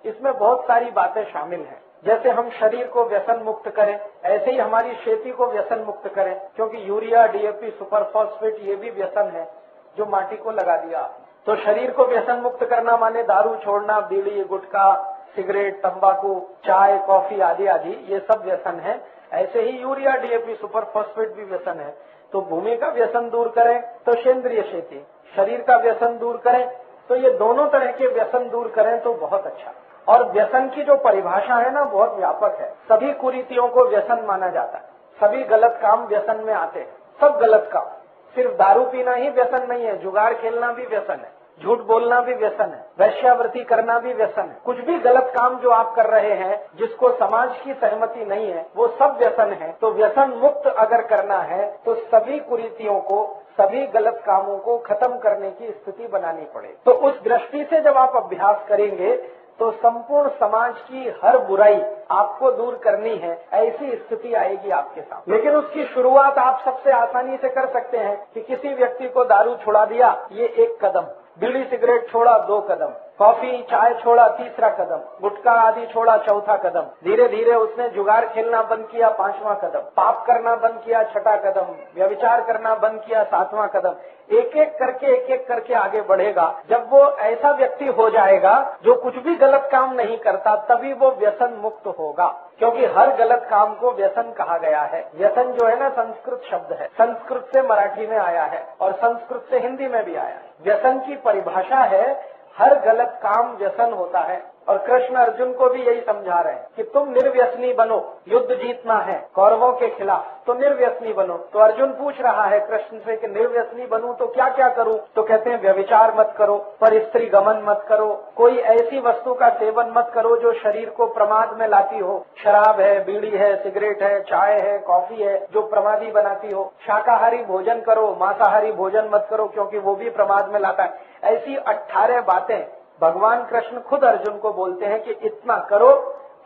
Speaker 1: इसमें बहुत सारी बातें शामिल हैं। जैसे हम शरीर को व्यसन मुक्त करें, ऐसे ही हमारी खेती को व्यसन मुक्त करें, क्योंकि यूरिया, डीएपी, सुपर फॉस्फेट ये भी व्यसन है जो माटी को लगा दिया आपने। तो शरीर को व्यसन मुक्त करना माने दारू छोड़ना, बीड़ी, गुटखा, सिगरेट, तंबाकू, चाय, कॉफी आदि आदि, ये सब व्यसन है। ऐसे ही यूरिया, डीएपी, सुपर फॉस्फेट भी व्यसन है। तो भूमि का व्यसन दूर करें तो सेंद्रिय खेती, शरीर का व्यसन दूर करें तो ये दोनों तरह के व्यसन दूर करें तो बहुत अच्छा। और व्यसन की जो परिभाषा है ना, बहुत व्यापक है। सभी कुरीतियों को व्यसन माना जाता है, सभी गलत काम व्यसन में आते हैं, सब गलत काम। सिर्फ दारू पीना ही व्यसन नहीं है, जुगाड़ खेलना भी व्यसन है, झूठ बोलना भी व्यसन है, वैश्यावृत्ति करना भी व्यसन है। कुछ भी गलत काम जो आप कर रहे हैं जिसको समाज की सहमति नहीं है, वो सब व्यसन है। तो व्यसन मुक्त अगर करना है तो सभी कुरीतियों को, सभी गलत कामों को खत्म करने की स्थिति बनानी पड़े। तो उस दृष्टि से जब आप अभ्यास करेंगे तो संपूर्ण समाज की हर बुराई आपको दूर करनी है, ऐसी स्थिति आएगी आपके सामने। लेकिन उसकी शुरुआत आप सबसे आसानी से कर सकते हैं कि किसी व्यक्ति को दारू छुड़ा दिया, ये 1 कदम, बीड़ी सिगरेट छोड़ा 2 कदम, कॉफी चाय छोड़ा 3रा कदम, गुटखा आदि छोड़ा 4था कदम, धीरे धीरे उसने जुगाड़ खेलना बंद किया 5वां कदम, पाप करना बंद किया 6ठा कदम, व्यभिचार करना बंद किया 7वां कदम। एक एक करके आगे बढ़ेगा। जब वो ऐसा व्यक्ति हो जाएगा जो कुछ भी गलत काम नहीं करता, तभी वो व्यसन मुक्त होगा। क्योंकि हर गलत काम को व्यसन कहा गया है। व्यसन जो है ना, संस्कृत शब्द है, संस्कृत से मराठी में आया है और संस्कृत से हिंदी में भी आया है। व्यसन की परिभाषा है हर गलत काम व्यसन होता है। और कृष्ण अर्जुन को भी यही समझा रहे हैं कि तुम निर्व्यसनी बनो, युद्ध जीतना है कौरवों के खिलाफ, तो निर्व्यसनी बनो। तो अर्जुन पूछ रहा है कृष्ण से कि निर्व्यसनी बनूं तो क्या क्या करूं? तो कहते हैं व्यभिचार मत करो, पर स्त्री गमन मत करो, कोई ऐसी वस्तु का सेवन मत करो जो शरीर को प्रमाद में लाती हो। शराब है, बीड़ी है, सिगरेट है, चाय है, कॉफी है, जो प्रमादी बनाती हो। शाकाहारी भोजन करो, मांसाहारी भोजन मत करो, क्योंकि वो भी प्रमाद में लाता है। ऐसी 18 बातें भगवान कृष्ण खुद अर्जुन को बोलते हैं कि इतना करो,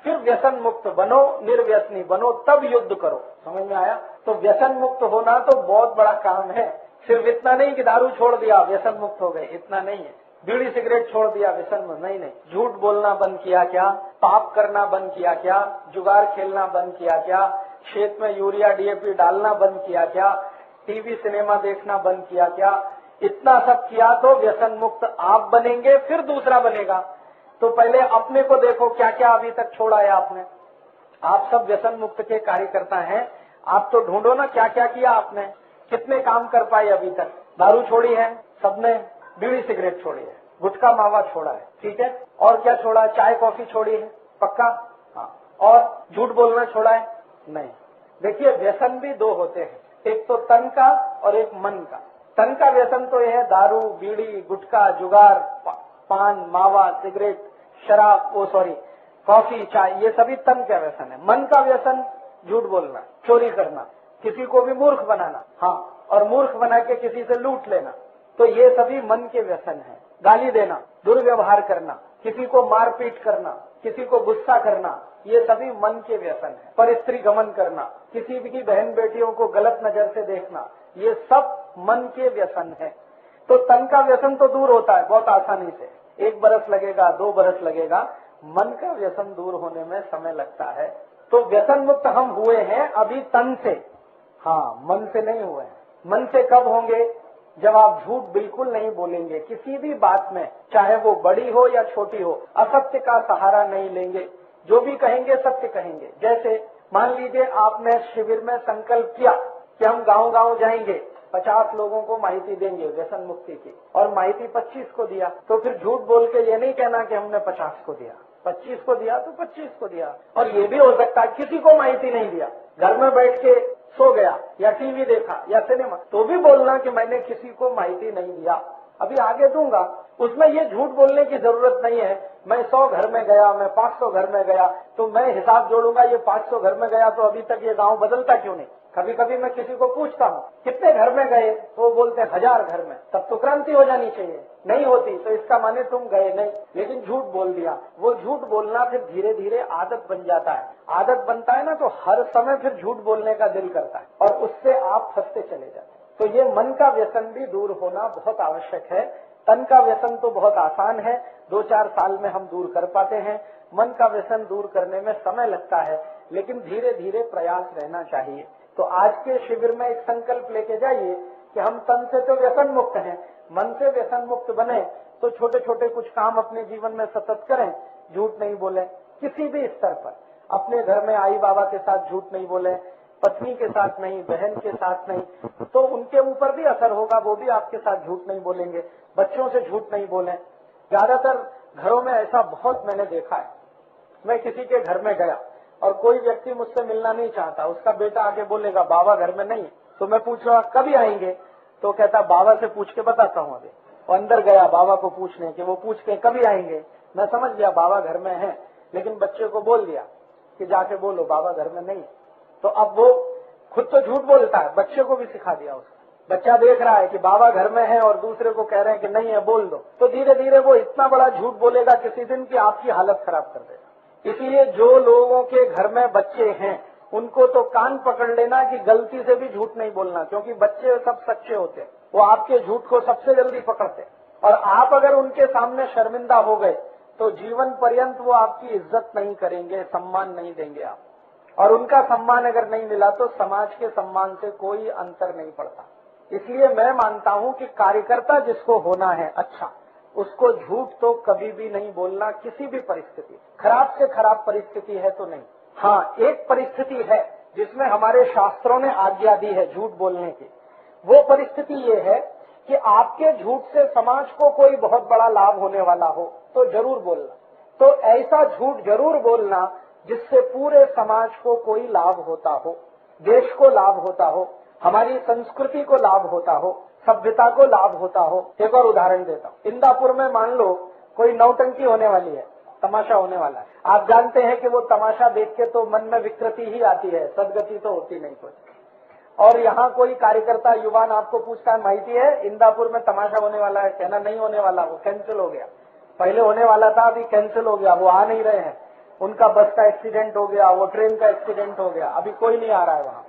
Speaker 1: फिर व्यसन मुक्त बनो, निर्व्यसनी बनो, तब युद्ध करो। समझ में आया? तो व्यसन मुक्त होना तो बहुत बड़ा काम है। सिर्फ इतना नहीं कि दारू छोड़ दिया व्यसन मुक्त हो गए, इतना नहीं है। बीड़ी सिगरेट छोड़ दिया व्यसन मुक्त नहीं। झूठ बोलना बंद किया क्या? पाप करना बंद किया क्या? जुगाड़ खेलना बंद किया क्या? खेत में यूरिया डीएपी डालना बंद किया क्या? टीवी सिनेमा देखना बंद किया क्या? इतना सब किया तो व्यसन मुक्त आप बनेंगे, फिर दूसरा बनेगा। तो पहले अपने को देखो, क्या क्या अभी तक छोड़ा है आपने। आप सब व्यसन मुक्त के कार्यकर्ता हैं, आप तो ढूंढो ना क्या क्या किया आपने, कितने काम कर पाए अभी तक। दारू छोड़ी है सबने, बीड़ी सिगरेट छोड़ी है, गुटखा मावा छोड़ा है, ठीक है, और क्या छोड़ा है? चाय कॉफी छोड़ी है, पक्का? हाँ। और झूठ बोलना छोड़ा है? नहीं। देखिए, व्यसन भी 2 होते हैं, एक तो तन का और एक मन का। तन का व्यसन तो यह है दारू, बीड़ी, गुटखा, जुगार, पान, मावा, सिगरेट, शराब, कॉफी, चाय, ये सभी तन का व्यसन है। मन का व्यसन झूठ बोलना, चोरी करना, किसी को भी मूर्ख बनाना, हाँ, और मूर्ख बना के किसी से लूट लेना, तो ये सभी मन के व्यसन है। गाली देना, दुर्व्यवहार करना, किसी को मारपीट करना, किसी को गुस्सा करना, ये सभी मन के व्यसन है। पर स्त्री गमन करना, किसी की बहन बेटियों को गलत नजर से देखना, ये सब मन के व्यसन है। तो तन का व्यसन तो दूर होता है बहुत आसानी से, 1 बरस लगेगा, 2 बरस लगेगा। मन का व्यसन दूर होने में समय लगता है। तो व्यसन मुक्त हम हुए हैं अभी तन से, हाँ, मन से नहीं हुए हैं। मन से कब होंगे? जब आप झूठ बिल्कुल नहीं बोलेंगे किसी भी बात में, चाहे वो बड़ी हो या छोटी हो। असत्य का सहारा नहीं लेंगे, जो भी कहेंगे सत्य कहेंगे। जैसे मान लीजिए आपने शिविर में संकल्प किया कि हम गांव-गांव जाएंगे, 50 लोगों को माहिती देंगे व्यसन मुक्ति की, और माहिती 25 को दिया, तो फिर झूठ बोल के ये नहीं कहना कि हमने 50 को दिया। 25 को दिया तो 25 को दिया। और ये भी हो सकता है किसी को माहिती नहीं दिया, घर में बैठ के सो गया या टीवी देखा या सिनेमा, तो भी बोलना कि मैंने किसी को माहिती नहीं दिया, अभी आगे दूंगा। उसमें ये झूठ बोलने की जरूरत नहीं है। मैं 100 घर में गया, मैं 500 घर में गया, तो मैं हिसाब जोड़ूंगा ये 500 घर में गया तो अभी तक ये गांव बदलता क्यों नहीं। कभी कभी मैं किसी को पूछता हूँ कितने घर में गए, तो वो बोलते हैं 1000 घर में। तब तो क्रांति हो जानी चाहिए, नहीं होती तो इसका माने तुम गए नहीं, लेकिन झूठ बोल दिया। वो झूठ बोलना फिर धीरे धीरे आदत बन जाता है। आदत बनता है ना, तो हर समय फिर झूठ बोलने का दिल करता है और उससे आप फंसते चले जाते हैं। तो ये मन का व्यसन भी दूर होना बहुत आवश्यक है। तन का व्यसन तो बहुत आसान है, 2-4 साल में हम दूर कर पाते हैं। मन का व्यसन दूर करने में समय लगता है, लेकिन धीरे धीरे प्रयास रहना चाहिए। तो आज के शिविर में एक संकल्प लेके जाइए कि हम तन से तो व्यसन मुक्त हैं, मन से व्यसन मुक्त बने, तो छोटे छोटे कुछ काम अपने जीवन में सतत करें, झूठ नहीं बोले किसी भी स्तर पर। अपने घर में आई बाबा के साथ झूठ नहीं बोले, पत्नी के साथ नहीं, बहन के साथ नहीं, तो उनके ऊपर भी असर होगा, वो भी आपके साथ झूठ नहीं बोलेंगे। बच्चों से झूठ नहीं बोलें। ज्यादातर घरों में ऐसा बहुत मैंने देखा है। मैं किसी के घर में गया और कोई व्यक्ति मुझसे मिलना नहीं चाहता, उसका बेटा आगे बोलेगा बाबा घर में नहीं, तो मैं पूछ रहा कभी आएंगे, तो कहता बाबा से पूछ के बताता हूँ अभी। वो अंदर गया बाबा को पूछने के, वो पूछ के कभी आएंगे। मैं समझ गया बाबा घर में है, लेकिन बच्चे को बोल दिया कि जाके बोलो बाबा घर में नहीं। तो अब वो खुद तो झूठ बोलता है, बच्चे को भी सिखा दिया उसने। बच्चा देख रहा है कि बाबा घर में है और दूसरे को कह रहे हैं कि नहीं है, बोल दो। तो धीरे धीरे वो इतना बड़ा झूठ बोलेगा किसी दिन कि आपकी हालत खराब कर देगा। इसीलिए जो लोगों के घर में बच्चे हैं उनको तो कान पकड़ लेना कि गलती से भी झूठ नहीं बोलना, क्योंकि बच्चे सब सच्चे होते हैं, वो आपके झूठ को सबसे जल्दी पकड़ते। और आप अगर उनके सामने शर्मिंदा हो गए तो जीवन पर्यंत वो आपकी इज्जत नहीं करेंगे, सम्मान नहीं देंगे आप। और उनका सम्मान अगर नहीं मिला तो समाज के सम्मान से कोई अंतर नहीं पड़ता। इसलिए मैं मानता हूं कि कार्यकर्ता जिसको होना है अच्छा, उसको झूठ तो कभी भी नहीं बोलना, किसी भी परिस्थिति, खराब से खराब परिस्थिति है तो नहीं। हाँ, एक परिस्थिति है जिसमें हमारे शास्त्रों ने आज्ञा दी है झूठ बोलने की। वो परिस्थिति ये है कि आपके झूठ से समाज को कोई बहुत बड़ा लाभ होने वाला हो तो जरूर बोलना। तो ऐसा झूठ जरूर बोलना जिससे पूरे समाज को कोई लाभ होता हो, देश को लाभ होता हो, हमारी संस्कृति को लाभ होता हो, सभ्यता को लाभ होता हो। एक और उदाहरण देता हूँ। इंदापुर में मान लो कोई नौटंकी होने वाली है, तमाशा होने वाला है। आप जानते हैं कि वो तमाशा देख के तो मन में विकृति ही आती है, सदगति तो होती नहीं कोई। और यहाँ कोई कार्यकर्ता युवान आपको पूछता है माहिती है इंदापुर में तमाशा होने वाला है, कहना नहीं होने वाला, वो कैंसिल हो गया। पहले होने वाला था, अभी कैंसिल हो गया, वो आ नहीं रहे हैं, उनका बस का एक्सीडेंट हो गया, वो ट्रेन का एक्सीडेंट हो गया, अभी कोई नहीं आ रहा है वहाँ।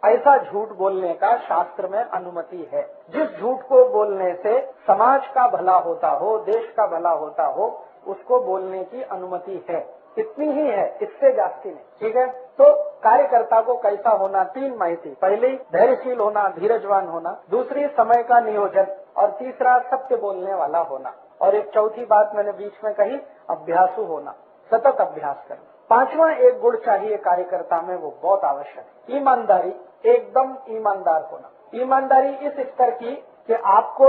Speaker 1: ऐसा झूठ बोलने का शास्त्र में अनुमति है। जिस झूठ को बोलने से समाज का भला होता हो, देश का भला होता हो, उसको बोलने की अनुमति है। इतनी ही है, इससे जास्ती नहीं। ठीक है, तो कार्यकर्ता को कैसा होना, 3 माहिती। पहली धैर्यशील होना, धीरजवान होना, दूसरी समय का नियोजन, और तीसरा सत्य बोलने वाला होना। और एक चौथी बात मैंने बीच में कही, अभ्यासु होना, सतत अभ्यास करना। 5वां एक गुण चाहिए कार्यकर्ता में, वो बहुत आवश्यक है, ईमानदारी। एकदम ईमानदार होना। ईमानदारी इस स्तर की कि आपको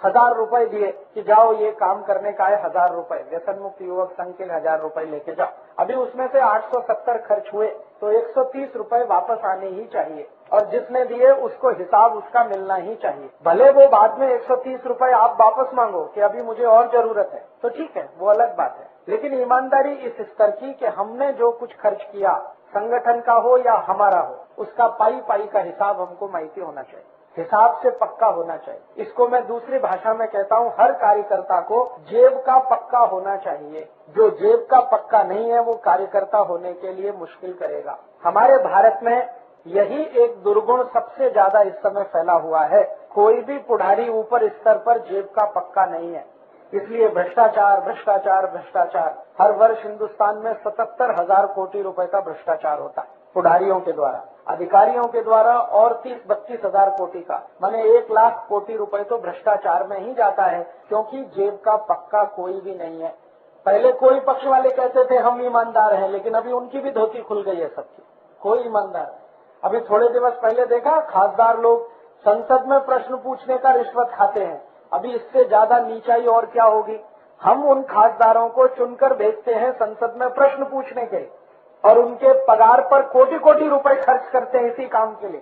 Speaker 1: 1000 रुपए दिए कि जाओ ये काम करने का है, 1000 रुपए, व्यसन मुक्त युवक संघ के 1000 रुपए लेके जाओ। अभी उसमें से 870 खर्च हुए तो 130 रुपए वापस आने ही चाहिए, और जिसने दिए उसको हिसाब उसका मिलना ही चाहिए। भले वो बाद में 130 रुपए आप वापस मांगो कि अभी मुझे और जरूरत है, तो ठीक है, वो अलग बात है। लेकिन ईमानदारी इस स्तर की कि हमने जो कुछ खर्च किया, संगठन का हो या हमारा हो, उसका पाई पाई का हिसाब हमको माहिती होना चाहिए, हिसाब से पक्का होना चाहिए। इसको मैं दूसरी भाषा में कहता हूँ, हर कार्यकर्ता को जेब का पक्का होना चाहिए। जो जेब का पक्का नहीं है वो कार्यकर्ता होने के लिए मुश्किल करेगा। हमारे भारत में यही एक दुर्गुण सबसे ज्यादा इस समय फैला हुआ है। कोई भी पुढ़ारी ऊपर स्तर पर जेब का पक्का नहीं है। इसलिए भ्रष्टाचार भ्रष्टाचार भ्रष्टाचार। हर वर्ष हिंदुस्तान में 77,000 कोटि रुपए का भ्रष्टाचार होता है, पुढारियों के द्वारा, अधिकारियों के द्वारा, और 30-32 हजार कोटि का, माने 1 लाख कोटि रुपए तो भ्रष्टाचार में ही जाता है, क्योंकि जेब का पक्का कोई भी नहीं है। पहले कोई पक्ष वाले कहते थे हम ईमानदार हैं, लेकिन अभी उनकी भी धोती खुल गई है सबकी, कोई ईमानदार नहीं। अभी थोड़े दिवस पहले देखा, खासदार लोग संसद में प्रश्न पूछने का रिश्वत खाते हैं। अभी इससे ज्यादा नीचाई और क्या होगी। हम उन खासदारों को चुनकर भेजते हैं संसद में प्रश्न पूछने के लिए, और उनके पगार पर कोटि कोटि रुपए खर्च करते हैं इसी काम के लिए।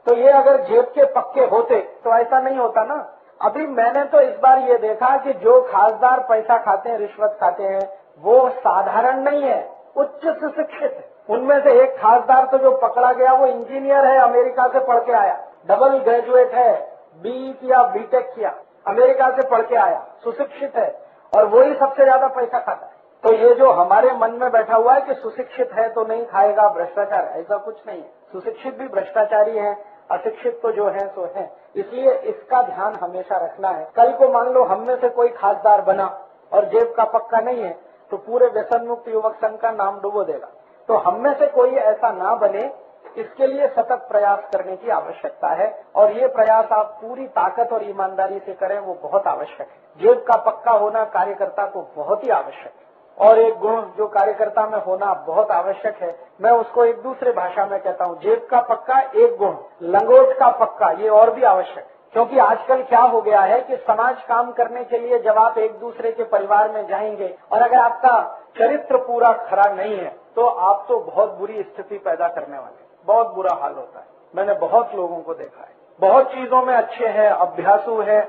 Speaker 1: तो ये अगर जेब के पक्के होते तो ऐसा नहीं होता ना। अभी मैंने तो इस बार ये देखा कि जो खासदार पैसा खाते हैं, रिश्वत खाते हैं, वो साधारण नहीं है, उच्च सुशिक्षित है। उनमें से एक खासदार तो जो पकड़ा गया वो इंजीनियर है, अमेरिका से पढ़ के आया, डबल ग्रेजुएट है, बीई किया, बीटेक किया, अमेरिका से पढ़ के आया, सुशिक्षित है, और वही सबसे ज्यादा पैसा खाता है। तो ये जो हमारे मन में बैठा हुआ है कि सुशिक्षित है तो नहीं खाएगा भ्रष्टाचार, ऐसा कुछ नहीं है। सुशिक्षित भी भ्रष्टाचारी है, अशिक्षित तो जो है सो है। इसलिए इसका ध्यान हमेशा रखना है। कल को मान लो हम में से कोई खासदार बना और जेब का पक्का नहीं है, तो पूरे व्यसन मुक्त युवक संघ का नाम डुबो देगा। तो हम में से कोई ऐसा ना बने, इसके लिए सतत प्रयास करने की आवश्यकता है, और ये प्रयास आप पूरी ताकत और ईमानदारी से करें, वो बहुत आवश्यक है। जेब का पक्का होना कार्यकर्ता को बहुत ही आवश्यक है। और एक गुण जो कार्यकर्ता में होना बहुत आवश्यक है, मैं उसको एक दूसरे भाषा में कहता हूँ, जेब का पक्का एक गुण, लंगोट का पक्का ये और भी आवश्यक है। क्योंकि आजकल क्या हो गया है कि समाज काम करने के लिए जब आप एक दूसरे के परिवार में जाएंगे और अगर आपका चरित्र पूरा खरा नहीं है, तो आप तो बहुत बुरी स्थिति पैदा करने वाले, बहुत बुरा हाल होता है। मैंने बहुत लोगों को देखा है, बहुत चीजों में अच्छे हैं, अभ्यासु है,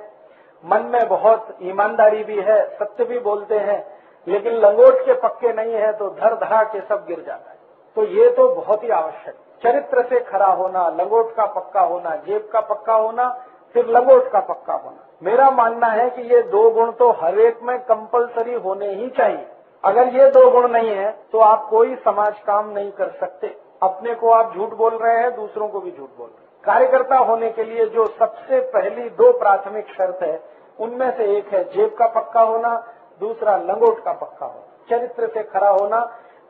Speaker 1: मन में बहुत ईमानदारी भी है, सत्य भी बोलते हैं, लेकिन लंगोट के पक्के नहीं है तो धर धरा के सब गिर जाता है। तो ये तो बहुत ही आवश्यक, चरित्र से खरा होना, लंगोट का पक्का होना, जेब का पक्का होना, फिर लंगोट का पक्का होना। मेरा मानना है कि ये 2 गुण तो हर एक में कंपलसरी होने ही चाहिए। अगर ये 2 गुण नहीं है तो आप कोई समाज काम नहीं कर सकते। अपने को आप झूठ बोल रहे हैं, दूसरों को भी झूठ बोल रहे हैं। कार्यकर्ता होने के लिए जो सबसे पहली 2 प्राथमिक शर्त है, उनमें से एक है जेब का पक्का होना, दूसरा लंगोट का पक्का होना, चरित्र से खरा होना।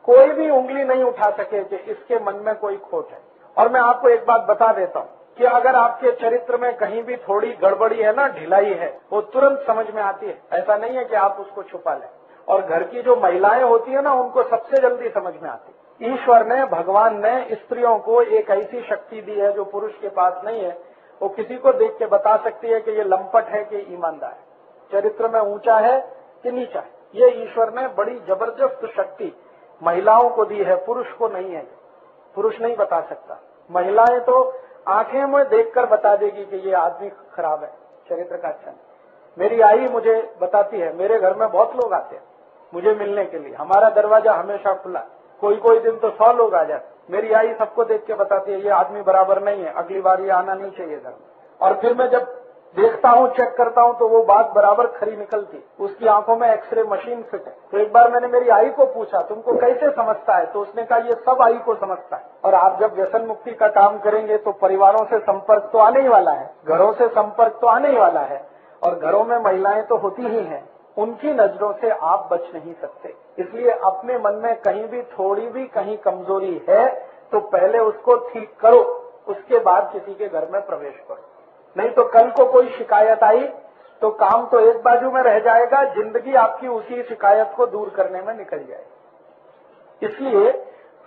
Speaker 1: कोई भी उंगली नहीं उठा सके कि इसके मन में कोई खोट है। और मैं आपको एक बात बता देता हूँ कि अगर आपके चरित्र में कहीं भी थोड़ी गड़बड़ी है ना, ढिलाई है, वो तुरंत समझ में आती है। ऐसा नहीं है कि आप उसको छुपा लें। और घर की जो महिलाएं होती है ना, उनको सबसे जल्दी समझ में आती है। ईश्वर ने, भगवान ने स्त्रियों को एक ऐसी शक्ति दी है जो पुरुष के पास नहीं है। वो किसी को देख के बता सकती है कि ये लंपट है कि ईमानदार है, चरित्र में ऊंचा है कि नीचा है। ये ईश्वर ने बड़ी जबरदस्त शक्ति महिलाओं को दी है, पुरुष को नहीं है। पुरुष नहीं बता सकता। महिलाएं तो आंखें में देखकर बता देगी कि ये आदमी खराब है, चरित्र का अच्छा नहीं। मेरी आई मुझे बताती है, मेरे घर में बहुत लोग आते हैं मुझे मिलने के लिए, हमारा दरवाजा हमेशा खुला, कोई दिन तो 100 लोग आ जाते। मेरी आई सबको देख के बताती है ये आदमी बराबर नहीं है, अगली बार ये आना नहीं चाहिए घर में। और फिर मैं जब देखता हूँ, चेक करता हूँ, तो वो बात बराबर खरी निकलती। उसकी आंखों में एक्सरे मशीन फिट है। तो एक बार मैंने मेरी आई को पूछा, तुमको कैसे समझता है? तो उसने कहा ये सब आई को समझता है। और आप जब व्यसन मुक्ति का काम करेंगे तो परिवारों से संपर्क तो आने ही वाला है, घरों से संपर्क तो आने ही वाला है, और घरों में महिलाएं तो होती ही हैं। उनकी नजरों से आप बच नहीं सकते। इसलिए अपने मन में कहीं भी थोड़ी भी कहीं कमजोरी है तो पहले उसको ठीक करो, उसके बाद किसी के घर में प्रवेश करो। नहीं तो कल को कोई शिकायत आई तो काम तो एक बाजू में रह जाएगा, जिंदगी आपकी उसी शिकायत को दूर करने में निकल जाएगी। इसलिए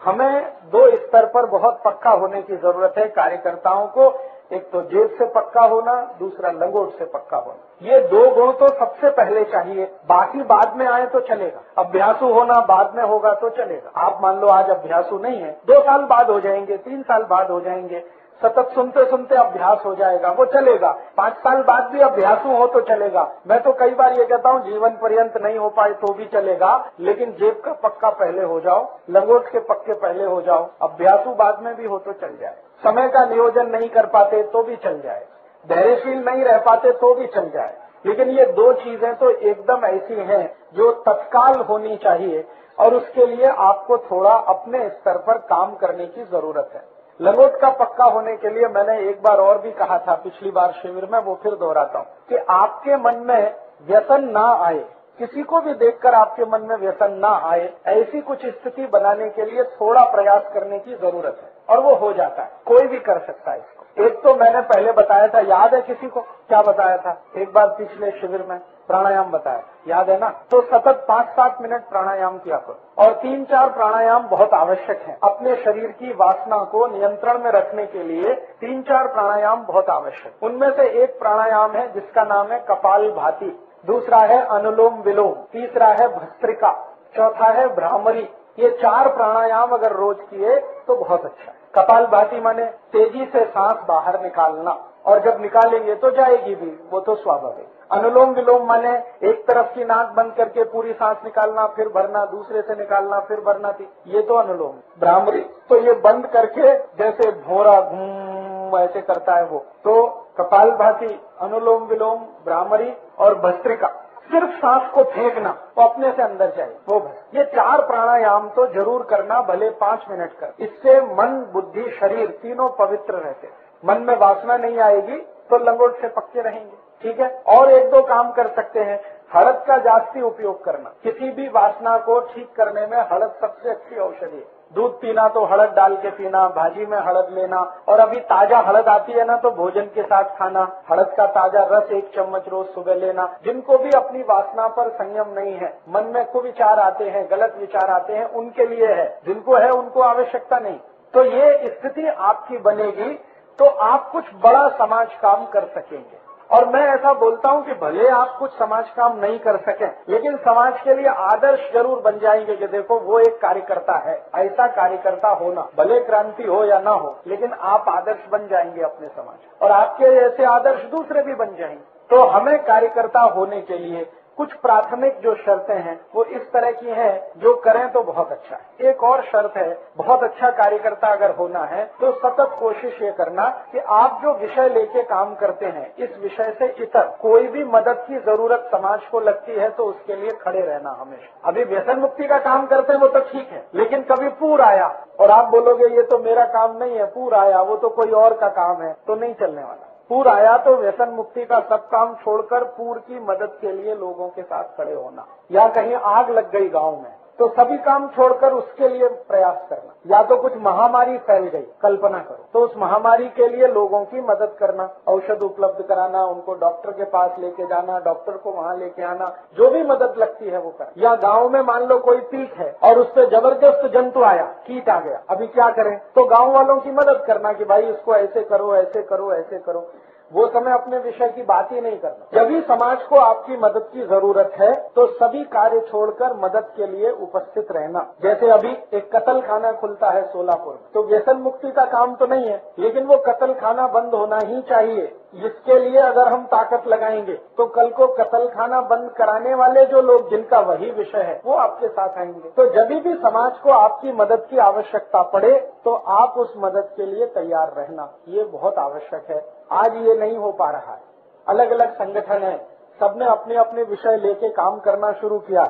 Speaker 1: हमें 2 स्तर पर बहुत पक्का होने की जरूरत है कार्यकर्ताओं को। एक तो जेब से पक्का होना, दूसरा लंगोट से पक्का होना। ये 2 गुण तो सबसे पहले चाहिए, बाकी बाद में आए तो चलेगा। अभ्यासु होना बाद में होगा तो चलेगा। आप मान लो आज अभ्यासु नहीं है, 2 साल बाद हो जाएंगे, 3 साल बाद हो जाएंगे, सतत सुनते सुनते अभ्यास हो जाएगा, वो चलेगा। 5 साल बाद भी अभ्यासु हो तो चलेगा। मैं तो कई बार ये कहता हूँ जीवन पर्यंत नहीं हो पाए तो भी चलेगा, लेकिन जेब का पक्का पहले हो जाओ, लंगोट के पक्के पहले हो जाओ, अभ्यासु बाद में भी हो तो चल जाए। समय का नियोजन नहीं कर पाते तो भी चल जाए, धैर्यशील नहीं रह पाते तो भी चल जाए। लेकिन ये 2 चीजें तो एकदम ऐसी हैं जो तत्काल होनी चाहिए, और उसके लिए आपको थोड़ा अपने स्तर पर काम करने की जरूरत है। लंगोट का पक्का होने के लिए मैंने एक बार और भी कहा था पिछली बार शिविर में, वो फिर दोहराता हूँ कि आपके मन में व्यसन ना आए, किसी को भी देखकर आपके मन में व्यसन ना आए, ऐसी कुछ स्थिति बनाने के लिए थोड़ा प्रयास करने की जरूरत है और वो हो जाता है। कोई भी कर सकता है इसको। एक तो मैंने पहले बताया था, याद है किसी को? क्या बताया था? एक बार पिछले शिविर में प्राणायाम बताया, याद है ना? तो सतत 5-7 मिनट प्राणायाम किया करो और 3-4 प्राणायाम बहुत आवश्यक हैं। अपने शरीर की वासना को नियंत्रण में रखने के लिए 3-4 प्राणायाम बहुत आवश्यक। उनमें से एक प्राणायाम है जिसका नाम है कपालभाति, दूसरा है अनुलोम विलोम, तीसरा है भस्त्रिका, चौथा है भ्रामरी। ये 4 प्राणायाम अगर रोज किए तो बहुत अच्छा है। कपालभाति माने तेजी से सांस बाहर निकालना, और जब निकालेंगे तो जाएगी भी, वो तो स्वाभाविक। अनुलोम विलोम माने एक तरफ की नाक बंद करके पूरी सांस निकालना, फिर भरना, दूसरे से निकालना, फिर भरना थी, ये तो अनुलोम। भ्रामरी तो ये बंद करके जैसे भौरा घूम ऐसे करता है वो। तो कपालभाति, अनुलोम विलोम, भ्रामरी और भस्त्रिका, सिर्फ सांस को फेंकना, वो अपने से अंदर जाए, वो बस। ये 4 प्राणायाम तो जरूर करना, भले 5 मिनट कर। इससे मन, बुद्धि, शरीर तीनों पवित्र रहते। मन में वासना नहीं आएगी तो लंगोट से पक्के रहेंगे, ठीक है। और 1-2 काम कर सकते हैं। हळद का जास्ती उपयोग करना, किसी भी वासना को ठीक करने में हळद सबसे अच्छी औषधि है। दूध पीना तो हळद डाल के पीना, भाजी में हळद लेना, और अभी ताजा हळद आती है ना तो भोजन के साथ खाना। हळद का ताजा रस 1 चम्मच रोज सुबह लेना। जिनको भी अपनी वासना पर संयम नहीं है, मन में कुविचार आते हैं, गलत विचार आते हैं, उनके लिए है। जिनको है उनको आवश्यकता नहीं। तो ये स्थिति आपकी बनेगी तो आप कुछ बड़ा समाज काम कर सकेंगे। और मैं ऐसा बोलता हूं कि भले आप कुछ समाज काम नहीं कर सकें, लेकिन समाज के लिए आदर्श जरूर बन जाएंगे कि देखो वो एक कार्यकर्ता है। ऐसा कार्यकर्ता होना, भले क्रांति हो या ना हो, लेकिन आप आदर्श बन जाएंगे अपने समाज, और आपके ऐसे आदर्श दूसरे भी बन जाएंगे। तो हमें कार्यकर्ता होने के लिए कुछ प्राथमिक जो शर्तें हैं वो इस तरह की हैं, जो करें तो बहुत अच्छा है। एक और शर्त है, बहुत अच्छा कार्यकर्ता अगर होना है तो सतत कोशिश ये करना कि आप जो विषय लेके काम करते हैं, इस विषय से इतर कोई भी मदद की जरूरत समाज को लगती है तो उसके लिए खड़े रहना हमेशा। अभी व्यसन मुक्ति का काम करते हैं वो तो ठीक है, लेकिन कभी पूर आया और आप बोलोगे ये तो मेरा काम नहीं है, पूर आया वो तो कोई और का काम है, तो नहीं चलने वाला। पूर आया तो व्यसन मुक्ति का सब काम छोड़कर पूर की मदद के लिए लोगों के साथ खड़े होना। या कहीं आग लग गई गांव में तो सभी काम छोड़कर उसके लिए प्रयास करना। या तो कुछ महामारी फैल गई, कल्पना करो, तो उस महामारी के लिए लोगों की मदद करना, औषध उपलब्ध कराना, उनको डॉक्टर के पास लेके जाना, डॉक्टर को वहां लेके आना, जो भी मदद लगती है वो करना। या गांव में मान लो कोई पीक है और उस पर जबरदस्त जंतु आया, कीट आ गया, अभी क्या करें? तो गांव वालों की मदद करना कि भाई इसको ऐसे करो, ऐसे करो, ऐसे करो। वो समय अपने विषय की बात ही नहीं करना। जब भी समाज को आपकी मदद की जरूरत है तो सभी कार्य छोड़कर मदद के लिए उपस्थित रहना। जैसे अभी एक कत्ल खाना खुलता है सोलापुर में, तो व्यसन मुक्ति का काम तो नहीं है, लेकिन वो कत्ल खाना बंद होना ही चाहिए। इसके लिए अगर हम ताकत लगाएंगे तो कल को कत्ल खाना बंद कराने वाले जो लोग, जिनका वही विषय है, वो आपके साथ आएंगे। तो जब भी समाज को आपकी मदद की आवश्यकता पड़े तो आप उस मदद के लिए तैयार रहना, ये बहुत आवश्यक है। आज ये नहीं हो पा रहा है। अलग अलग संगठन है, सबने अपने अपने विषय लेके काम करना शुरू किया,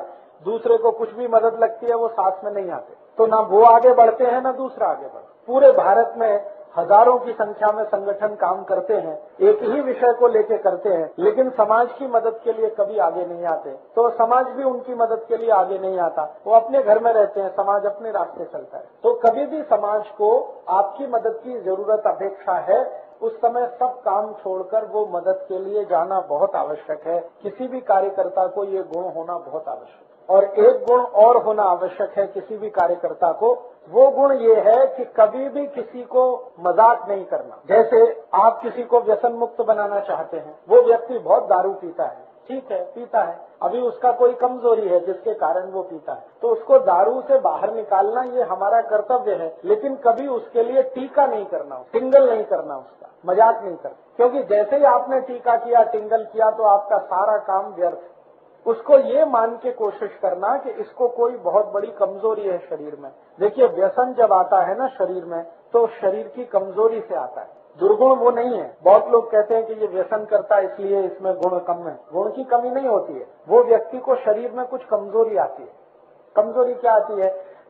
Speaker 1: दूसरे को कुछ भी मदद लगती है वो साथ में नहीं आते, तो ना वो आगे बढ़ते हैं ना दूसरा आगे बढ़ते। पूरे भारत में हजारों की संख्या में संगठन काम करते हैं, एक ही विषय को लेके करते हैं, लेकिन समाज की मदद के लिए कभी आगे नहीं आते। तो समाज भी उनकी मदद के लिए आगे नहीं आता, वो अपने घर में रहते हैं, समाज अपने रास्ते चलता है। तो कभी भी समाज को आपकी मदद की जरूरत अपेक्षा है, उस समय सब काम छोड़कर वो मदद के लिए जाना बहुत आवश्यक है। किसी भी कार्यकर्ता को ये गुण होना बहुत आवश्यक है। और एक गुण और होना आवश्यक है किसी भी कार्यकर्ता को, वो गुण ये है कि कभी भी किसी को मजाक नहीं करना। जैसे आप किसी को व्यसन मुक्त बनाना चाहते हैं, वो व्यक्ति बहुत दारू पीता है, ठीक है पीता है, अभी उसका कोई कमजोरी है जिसके कारण वो पीता है, तो उसको दारू से बाहर निकालना ये हमारा कर्तव्य है, लेकिन कभी उसके लिए टीका नहीं करना, टिंगल नहीं करना, उसका मजाक नहीं करना। क्योंकि जैसे ही आपने टीका किया, टिंगल किया, तो आपका सारा काम व्यर्थ। उसको ये मान के कोशिश करना कि इसको कोई बहुत बड़ी कमजोरी है शरीर में। देखिए व्यसन जब आता है ना शरीर में, तो शरीर की कमजोरी से आता है, दुर्गुण वो नहीं है। बहुत लोग कहते हैं कि ये व्यसन करता है इसलिए इसमें गुण कम है। गुण की कमी नहीं होती है, वो व्यक्ति को शरीर में कुछ कमजोरी आती है। कमजोरी क्या आती है?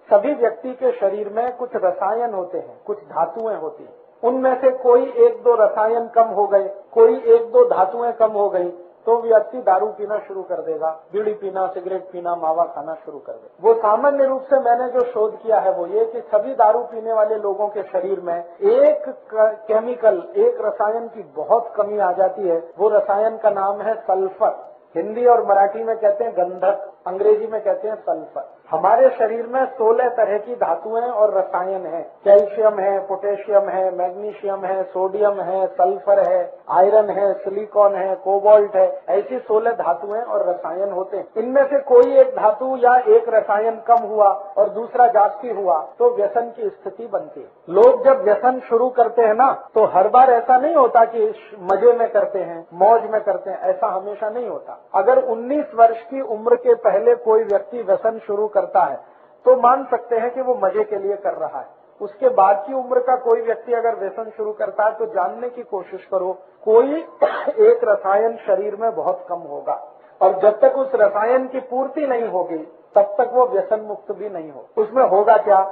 Speaker 1: सभी व्यक्ति के शरीर में कुछ रसायन होते हैं, कुछ धातुएं होती हैं, उनमें से कोई 1-2 रसायन कम हो गए, कोई 1-2 धातुएं कम हो गई, तो व्यक्ति दारू पीना शुरू कर देगा, बीड़ी पीना, सिगरेट पीना, मावा खाना शुरू कर देगा। वो सामान्य रूप से मैंने जो शोध किया है वो ये कि सभी दारू पीने वाले लोगों के शरीर में एक केमिकल, एक रसायन की बहुत कमी आ जाती है। वो रसायन का नाम है सल्फर। हिंदी और मराठी में कहते हैं गंधक, अंग्रेजी में कहते हैं सल्फर। हमारे शरीर में 16 तरह की धातुएं और रसायन हैं। कैल्शियम है, पोटेशियम है, मैग्नीशियम है, सोडियम है, सल्फर है, आयरन है, सिलिकॉन है, कोबाल्ट है। ऐसी 16 धातुएं और रसायन होते हैं। इनमें से कोई एक धातु या एक रसायन कम हुआ और दूसरा जास्ती हुआ तो व्यसन की स्थिति बनती है। लोग जब व्यसन शुरू करते हैं ना, तो हर बार ऐसा नहीं होता कि मजे में करते हैं, मौज में करते हैं, ऐसा हमेशा नहीं होता। अगर 19 वर्ष की उम्र के पहले कोई व्यक्ति व्यसन शुरू करता है तो मान सकते हैं कि वो मजे के लिए कर रहा है। उसके बाद की उम्र का कोई व्यक्ति अगर व्यसन शुरू करता है तो जानने की कोशिश करो, कोई एक रसायन शरीर में बहुत कम होगा और जब तक उस रसायन की पूर्ति नहीं होगी तब तक वो व्यसन मुक्त भी नहीं हो। उसमें होगा क्या,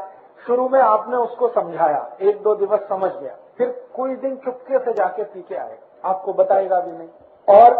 Speaker 1: शुरू में आपने उसको समझाया, 1-2 दिवस समझ गया, फिर कोई दिन चुपके से जाके पी के आएगा, आपको बताएगा भी नहीं। और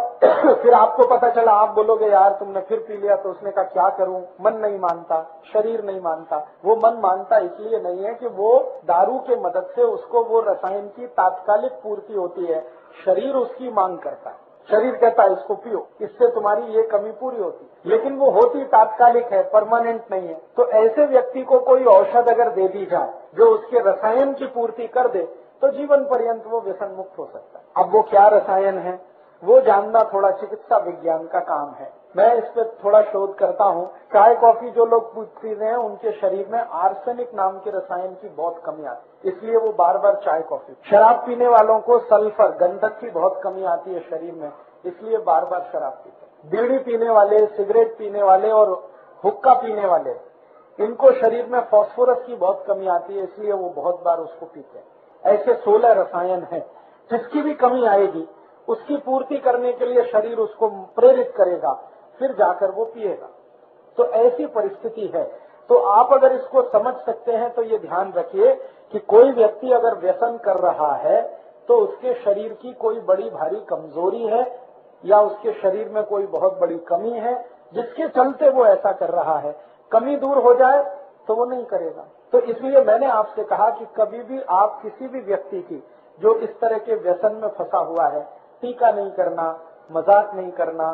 Speaker 1: फिर आपको पता चला, आप बोलोगे यार तुमने फिर पी लिया, तो उसने कहा क्या करूं, मन नहीं मानता, शरीर नहीं मानता। वो मन मानता इसलिए नहीं है कि वो दारू के मदद से उसको वो रसायन की तात्कालिक पूर्ति होती है, शरीर उसकी मांग करता है। शरीर कहता है इसको पियो, इससे तुम्हारी ये कमी पूरी होती, लेकिन वो होती तात्कालिक है, परमानेंट नहीं है। तो ऐसे व्यक्ति को कोई औषध अगर दे दी जाए जो उसके रसायन की पूर्ति कर दे तो जीवन पर्यंत वो व्यसन मुक्त हो सकता है। अब वो क्या रसायन है वो जानना थोड़ा चिकित्सा विज्ञान का काम है। मैं इस पर थोड़ा शोध करता हूँ। चाय कॉफी जो लोग पी रहे हैं उनके शरीर में आर्सेनिक नाम के रसायन की बहुत कमी आती है, इसलिए वो बार बार चाय कॉफी। शराब पीने वालों को सल्फर, गंधक की बहुत कमी आती है शरीर में, इसलिए बार बार शराब पीते हैं। बीड़ी पीने वाले, सिगरेट पीने वाले और हुक्का पीने वाले, इनको शरीर में फास्फोरस की बहुत कमी आती है, इसलिए वो बहुत बार उसको पीते हैं। ऐसे 16 रसायन हैं, जिसकी भी कमी आएगी उसकी पूर्ति करने के लिए शरीर उसको प्रेरित करेगा, फिर जाकर वो पिएगा। तो ऐसी परिस्थिति है। तो आप अगर इसको समझ सकते हैं तो ये ध्यान रखिए कि कोई व्यक्ति अगर व्यसन कर रहा है तो उसके शरीर की कोई बड़ी भारी कमजोरी है या उसके शरीर में कोई बहुत बड़ी कमी है जिसके चलते वो ऐसा कर रहा है। कमी दूर हो जाए तो वो नहीं करेगा। तो इसलिए मैंने आपसे कहा कि कभी भी आप किसी भी व्यक्ति की जो इस तरह के व्यसन में फंसा हुआ है, टीका नहीं करना, मजाक नहीं करना,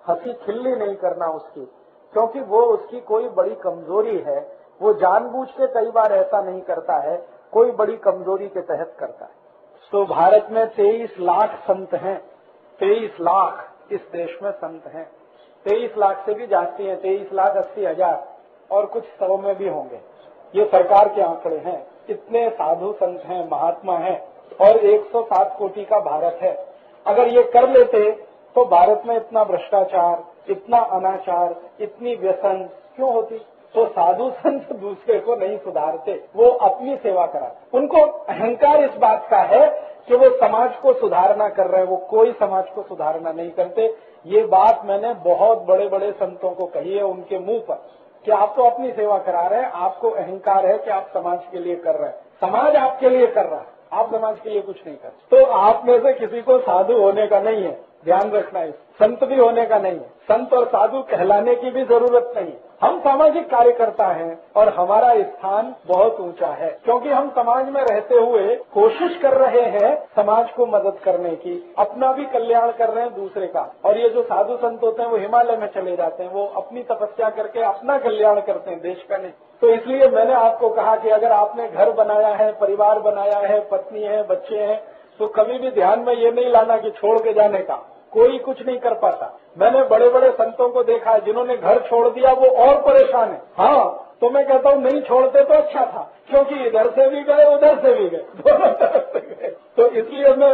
Speaker 1: हंसी खिल्ली नहीं करना उसकी, क्योंकि वो उसकी कोई बड़ी कमजोरी है। वो जानबूझ के कई बार ऐसा नहीं करता है, कोई बड़ी कमजोरी के तहत करता है। तो भारत में 23 लाख संत हैं, 23 लाख इस देश में संत हैं। 23 लाख से भी जाती है, 23,80,000 और कुछ 100 में भी होंगे। ये सरकार के आंकड़े हैं। इतने साधु संत हैं, महात्मा हैं और 107 कोटि का भारत है। अगर ये कर लेते तो भारत में इतना भ्रष्टाचार, इतना अनाचार, इतनी व्यसन क्यों होती। तो साधु संत दूसरे को नहीं सुधारते, वो अपनी सेवा कराते। उनको अहंकार इस बात का है कि वो समाज को सुधारना कर रहे हैं, वो कोई समाज को सुधारना नहीं करते। ये बात मैंने बहुत बड़े बड़े संतों को कही है उनके मुंह पर कि आप तो अपनी सेवा करा रहे हैं, आपको अहंकार है कि आप समाज के लिए कर रहे हैं। समाज आपके लिए कर रहा है, आप समाज के लिए कुछ नहीं करते। तो आप में से किसी को साधु होने का नहीं है, ध्यान रखना है। संत भी होने का नहीं है, संत और साधु कहलाने की भी जरूरत नहीं है। हम सामाजिक कार्यकर्ता हैं और हमारा स्थान बहुत ऊंचा है, क्योंकि हम समाज में रहते हुए कोशिश कर रहे हैं समाज को मदद करने की, अपना भी कल्याण कर रहे हैं दूसरे का। और ये जो साधु संत होते हैं वो हिमालय में चले जाते हैं, वो अपनी तपस्या करके अपना कल्याण करते हैं, देश का नहीं। तो इसलिए मैंने आपको कहा कि अगर आपने घर बनाया है, परिवार बनाया है, पत्नी है, बच्चे हैं, तो कभी भी ध्यान में ये नहीं लाना कि छोड़ के जाने का। कोई कुछ नहीं कर पाता। मैंने बड़े बड़े संतों को देखा है जिन्होंने घर छोड़ दिया, वो और परेशान है। हाँ, तो मैं कहता हूँ नहीं छोड़ते तो अच्छा था, क्योंकि इधर से भी गए उधर से भी गए, दोनों तरफ से गए। तो इसलिए मैं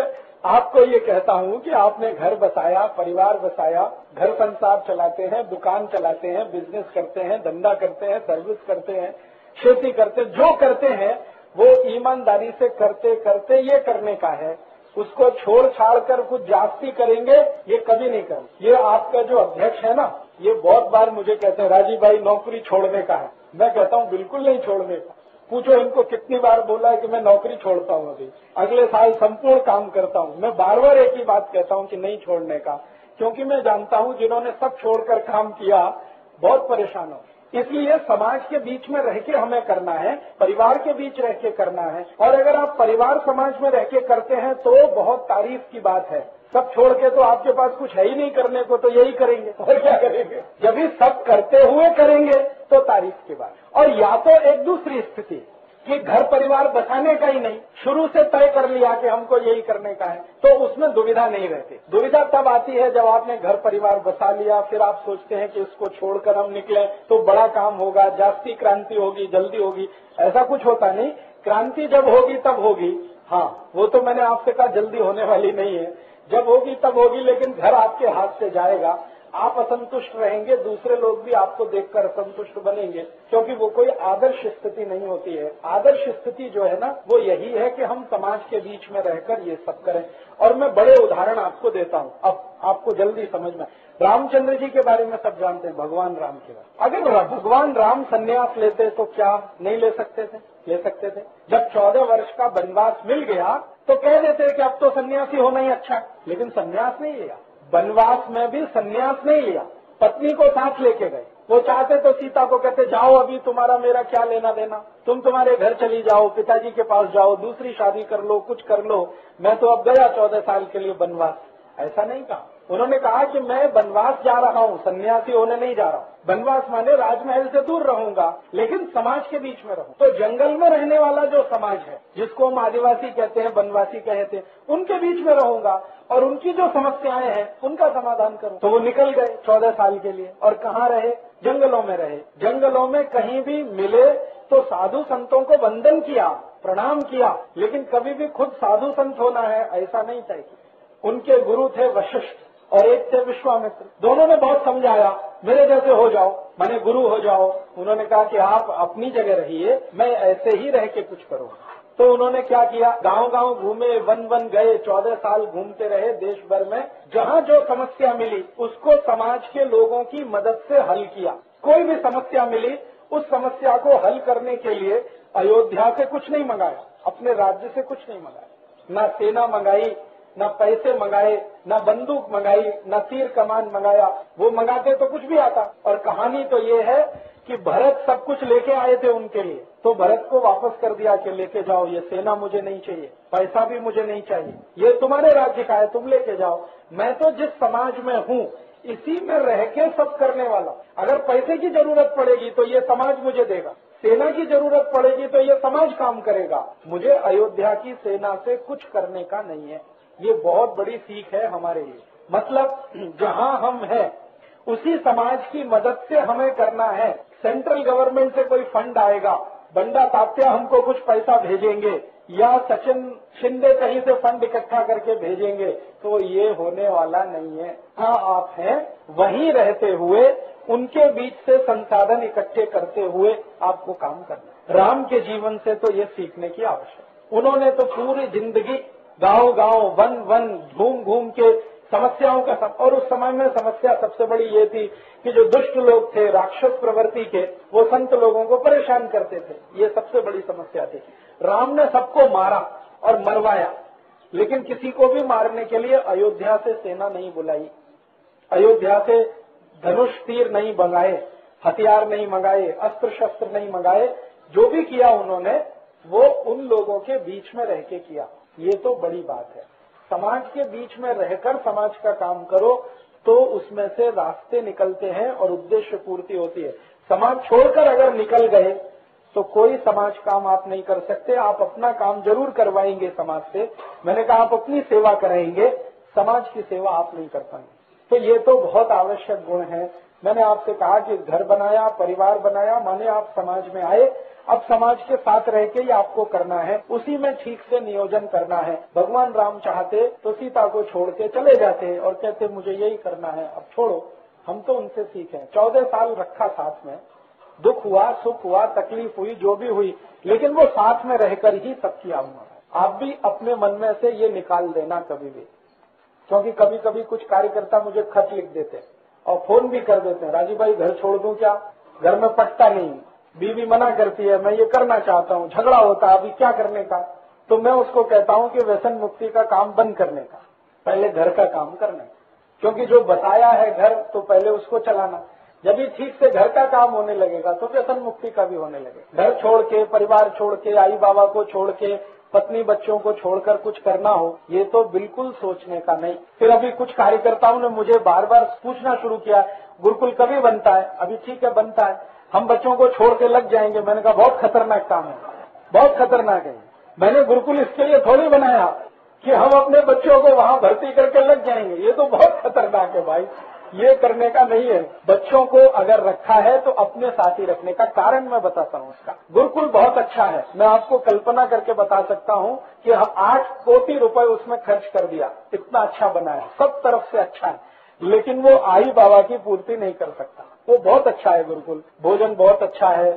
Speaker 1: आपको ये कहता हूँ कि आपने घर बसाया, परिवार बसाया, घर संसार चलाते हैं, दुकान चलाते हैं, बिजनेस करते हैं, धंधा करते हैं, सर्विस करते हैं, खेती करते हैं, जो करते हैं वो ईमानदारी से करते करते ये करने का है। उसको छोड़ छाड़ कर कुछ जास्ती करेंगे ये कभी नहीं करेंगे। ये आपका जो अध्यक्ष है ना, ये बहुत बार मुझे कहते हैं राजीव भाई नौकरी छोड़ने का है। मैं कहता हूँ बिल्कुल नहीं छोड़ने का। पूछो इनको कितनी बार बोला है कि मैं नौकरी छोड़ता हूँ, अभी अगले साल संपूर्ण काम करता हूँ। मैं बार बार एक ही बात कहता हूँ कि नहीं छोड़ने का, क्योंकि मैं जानता हूं जिन्होंने सब छोड़कर काम किया बहुत परेशान हो। इसलिए समाज के बीच में रह के हमें करना है, परिवार के बीच रह के करना है। और अगर आप परिवार समाज में रह के करते हैं तो बहुत तारीफ की बात है। सब छोड़ के तो आपके पास कुछ है ही नहीं करने को, तो यही करेंगे और क्या करेंगे। जब भी सब करते हुए करेंगे तो तारीफ की बात। और या तो एक दूसरी स्थिति कि घर परिवार बसाने का ही नहीं, शुरू से तय कर लिया कि हमको यही करने का है, तो उसमें दुविधा नहीं रहती। दुविधा तब आती है जब आपने घर परिवार बसा लिया, फिर आप सोचते हैं कि इसको छोड़कर हम निकले तो बड़ा काम होगा, जास्ती क्रांति होगी, जल्दी होगी। ऐसा कुछ होता नहीं। क्रांति जब होगी तब होगी। हाँ, वो तो मैंने आपसे कहा जल्दी होने वाली नहीं है, जब होगी तब होगी, लेकिन घर आपके हाथ से जाएगा। आप असंतुष्ट रहेंगे, दूसरे लोग भी आपको देखकर असंतुष्ट बनेंगे, क्योंकि वो कोई आदर्श स्थिति नहीं होती है। आदर्श स्थिति जो है ना, वो यही है कि हम समाज के बीच में रहकर ये सब करें। और मैं बड़े उदाहरण आपको देता हूँ, अब आपको जल्दी समझ में। रामचंद्र जी के बारे में सब जानते हैं, भगवान राम के बारे में। अगर भगवान राम संन्यास लेते तो क्या नहीं ले सकते थे? ले सकते थे। जब 14 वर्ष का वनवास मिल गया तो कह देते कि अब तो सन्यासी होना ही अच्छा, लेकिन सन्यास नहीं लिया। वनवास में भी सन्यास नहीं लिया, पत्नी को साथ लेके गए। वो चाहते तो सीता को कहते जाओ, अभी तुम्हारा मेरा क्या लेना देना, तुम तुम्हारे घर चली जाओ, पिताजी के पास जाओ, दूसरी शादी कर लो, कुछ कर लो, मैं तो अब गया 14 साल के लिए वनवास। ऐसा नहीं कहा। उन्होंने कहा कि मैं वनवास जा रहा हूँ, सन्यासी होने नहीं जा रहा हूँ। वनवास माने राजमहल से दूर रहूंगा, लेकिन समाज के बीच में रहूं। तो जंगल में रहने वाला जो समाज है, जिसको हम आदिवासी कहते हैं, वनवासी कहते हैं, उनके बीच में रहूंगा और उनकी जो समस्याएं हैं उनका समाधान करूं। तो वो निकल गए 14 साल के लिए। और कहाँ रहे? जंगलों में रहे। जंगलों में कहीं भी मिले तो साधु संतों को वंदन किया, प्रणाम किया, लेकिन कभी भी खुद साधु संत होना है ऐसा नहीं चाहिए। उनके गुरु थे वशिष्ठ और एक थे विश्वामित्र। दोनों ने बहुत समझाया, मेरे जैसे हो जाओ, माने गुरु हो जाओ। उन्होंने कहा कि आप अपनी जगह रहिए, मैं ऐसे ही रह के कुछ करूंगा। तो उन्होंने क्या किया, गांव-गांव घूमे, वन गए, 14 साल घूमते रहे देश भर में। जहां जो समस्या मिली उसको समाज के लोगों की मदद से हल किया। कोई भी समस्या मिली, उस समस्या को हल करने के लिए अयोध्या से कुछ नहीं मंगाया, अपने राज्य से कुछ नहीं मंगाया, न सेना मंगाई, न पैसे मंगाए, न बंदूक मंगाई, न तीर कमान मंगाया। वो मंगाते तो कुछ भी आता। और कहानी तो ये है कि भरत सब कुछ लेके आए थे उनके लिए, तो भरत को वापस कर दिया कि लेके जाओ, ये सेना मुझे नहीं चाहिए, पैसा भी मुझे नहीं चाहिए, ये तुम्हारे राज्य का है, तुम लेके जाओ। मैं तो जिस समाज में हूँ इसी में रह के सब करने वाला। अगर पैसे की जरूरत पड़ेगी तो ये समाज मुझे देगा, सेना की जरूरत पड़ेगी तो ये समाज काम करेगा। मुझे अयोध्या की सेना से कुछ करने का नहीं है। ये बहुत बड़ी सीख है हमारे लिए। मतलब जहां हम हैं उसी समाज की मदद से हमें करना है। सेंट्रल गवर्नमेंट से कोई फंड आएगा, बंडा तात्या हमको कुछ पैसा भेजेंगे या सचिन शिंदे कहीं से फंड इकट्ठा करके भेजेंगे, तो ये होने वाला नहीं है। हाँ, आप हैं वहीं रहते हुए उनके बीच से संसाधन इकट्ठे करते हुए आपको काम करना। राम के जीवन से तो ये सीखने की आवश्यकता। उन्होंने तो पूरी जिंदगी गांव-गांव, वन घूम के समस्याओं का और उस समय में समस्या सबसे बड़ी ये थी कि जो दुष्ट लोग थे, राक्षस प्रवृत्ति के, वो संत लोगों को परेशान करते थे। ये सबसे बड़ी समस्या थी। राम ने सबको मारा और मरवाया, लेकिन किसी को भी मारने के लिए अयोध्या से सेना नहीं बुलाई, अयोध्या से धनुष तीर नहीं मंगाए, हथियार नहीं मंगाए, अस्त्र शस्त्र नहीं मंगाए। जो भी किया उन्होंने वो उन लोगों के बीच में रह के किया। ये तो बड़ी बात है। समाज के बीच में रहकर समाज का काम करो तो उसमें से रास्ते निकलते हैं और उद्देश्य पूर्ति होती है। समाज छोड़कर अगर निकल गए तो कोई समाज काम आप नहीं कर सकते। आप अपना काम जरूर करवाएंगे समाज से। मैंने कहा आप अपनी सेवा कराएंगे, समाज की सेवा आप नहीं कर पाएंगे। तो ये तो बहुत आवश्यक गुण है। मैंने आपसे कहा कि घर बनाया, परिवार बनाया, माने आप समाज में आए। अब समाज के साथ रह के ही आपको करना है, उसी में ठीक से नियोजन करना है। भगवान राम चाहते तो सीता को छोड़ के चले जाते और कहते मुझे यही करना है, अब छोड़ो। हम तो उनसे सीखे। 14 साल रखा साथ में, दुख हुआ, सुख हुआ, तकलीफ हुई, जो भी हुई, लेकिन वो साथ में रहकर ही सब किया हुआ। आप भी अपने मन में से ये निकाल देना कभी भी, क्योंकि कभी कभी कुछ कार्यकर्ता मुझे खत लिख देते और फोन भी कर देते हैं, राजीव भाई घर छोड़ दूं क्या, घर में पटता नहीं, बीवी मना करती है, मैं ये करना चाहता हूँ, झगड़ा होता है, अभी क्या करने का। तो मैं उसको कहता हूँ कि व्यसन मुक्ति का काम बंद करने का, पहले घर का काम करने का। क्योंकि जो बताया है घर तो पहले उसको चलाना। जब भी ठीक से घर का काम होने लगेगा तो व्यसन मुक्ति का भी होने लगेगा। घर छोड़ के, परिवार छोड़ के, आई बाबा को छोड़ के, पत्नी बच्चों को छोड़कर कुछ करना हो, ये तो बिल्कुल सोचने का नहीं। फिर अभी कुछ कार्यकर्ताओं ने मुझे बार बार पूछना शुरू किया, गुरुकुल कभी बनता है? अभी ठीक है, बनता है, हम बच्चों को छोड़ के लग जाएंगे। मैंने कहा बहुत खतरनाक काम है, बहुत खतरनाक है। मैंने गुरुकुल इसके लिए थोड़ी बनाया कि हम अपने बच्चों को वहां भर्ती करके लग जाएंगे। ये तो बहुत खतरनाक है भाई, ये करने का नहीं है। बच्चों को अगर रखा है तो अपने साथ ही रखने का कारण मैं बताता हूँ उसका। गुरुकुल बहुत अच्छा है, मैं आपको कल्पना करके बता सकता हूँ कि हम 8 कोटि रुपए उसमें खर्च कर दिया, इतना अच्छा बना है, सब तरफ से अच्छा है, लेकिन वो आई बाबा की पूर्ति नहीं कर सकता। वो बहुत अच्छा है गुरुकुल, भोजन बहुत अच्छा है,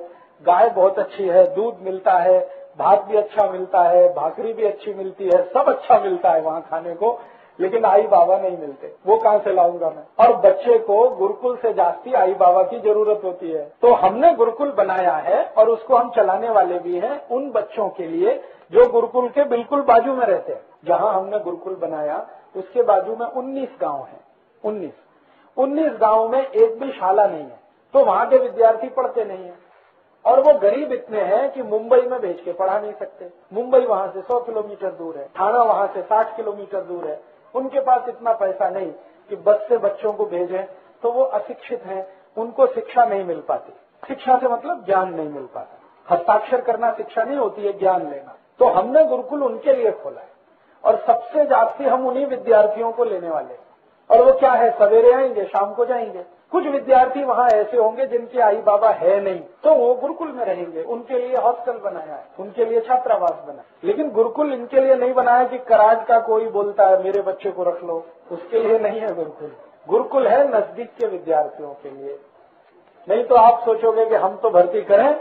Speaker 1: गाय बहुत अच्छी है, दूध मिलता है, भात भी अच्छा मिलता है, भाकरी भी अच्छी मिलती है, सब अच्छा मिलता है वहाँ खाने को, लेकिन आई बाबा नहीं मिलते। वो कहाँ से लाऊंगा मैं? और बच्चे को गुरुकुल से जास्ती आई बाबा की जरूरत होती है। तो हमने गुरुकुल बनाया है और उसको हम चलाने वाले भी हैं उन बच्चों के लिए जो गुरुकुल के बिल्कुल बाजू में रहते हैं। जहाँ हमने गुरुकुल बनाया उसके बाजू में 19 गांव हैं। 19 गांव में एक भी शाला नहीं है, तो वहाँ के विद्यार्थी पढ़ते नहीं है। और वो गरीब इतने हैं कि मुंबई में भेज के पढ़ा नहीं सकते। मुंबई वहाँ से 100 किलोमीटर दूर है, ठाणा वहाँ से 60 किलोमीटर दूर है। उनके पास इतना पैसा नहीं कि बस से बच्चों को भेजें, तो वो अशिक्षित हैं, उनको शिक्षा नहीं मिल पाती। शिक्षा से मतलब ज्ञान नहीं मिल पाता। हस्ताक्षर करना शिक्षा नहीं होती है, ज्ञान लेना। तो हमने गुरुकुल उनके लिए खोला है और सबसे जास्ती हम उन्हीं विद्यार्थियों को लेने वाले हैं। और वो क्या है, सवेरे आएंगे, शाम को जाएंगे। कुछ विद्यार्थी वहाँ ऐसे होंगे जिनके आई बाबा है नहीं, तो वो गुरुकुल में रहेंगे। उनके लिए हॉस्टल बनाया है, उनके लिए छात्रावास बना। लेकिन गुरुकुल इनके लिए नहीं बनाया कि कराज का कोई बोलता है मेरे बच्चे को रख लो, उसके लिए नहीं है गुरुकुल। गुरुकुल है नजदीक के विद्यार्थियों के लिए। नहीं तो आप सोचोगे कि हम तो भर्ती करें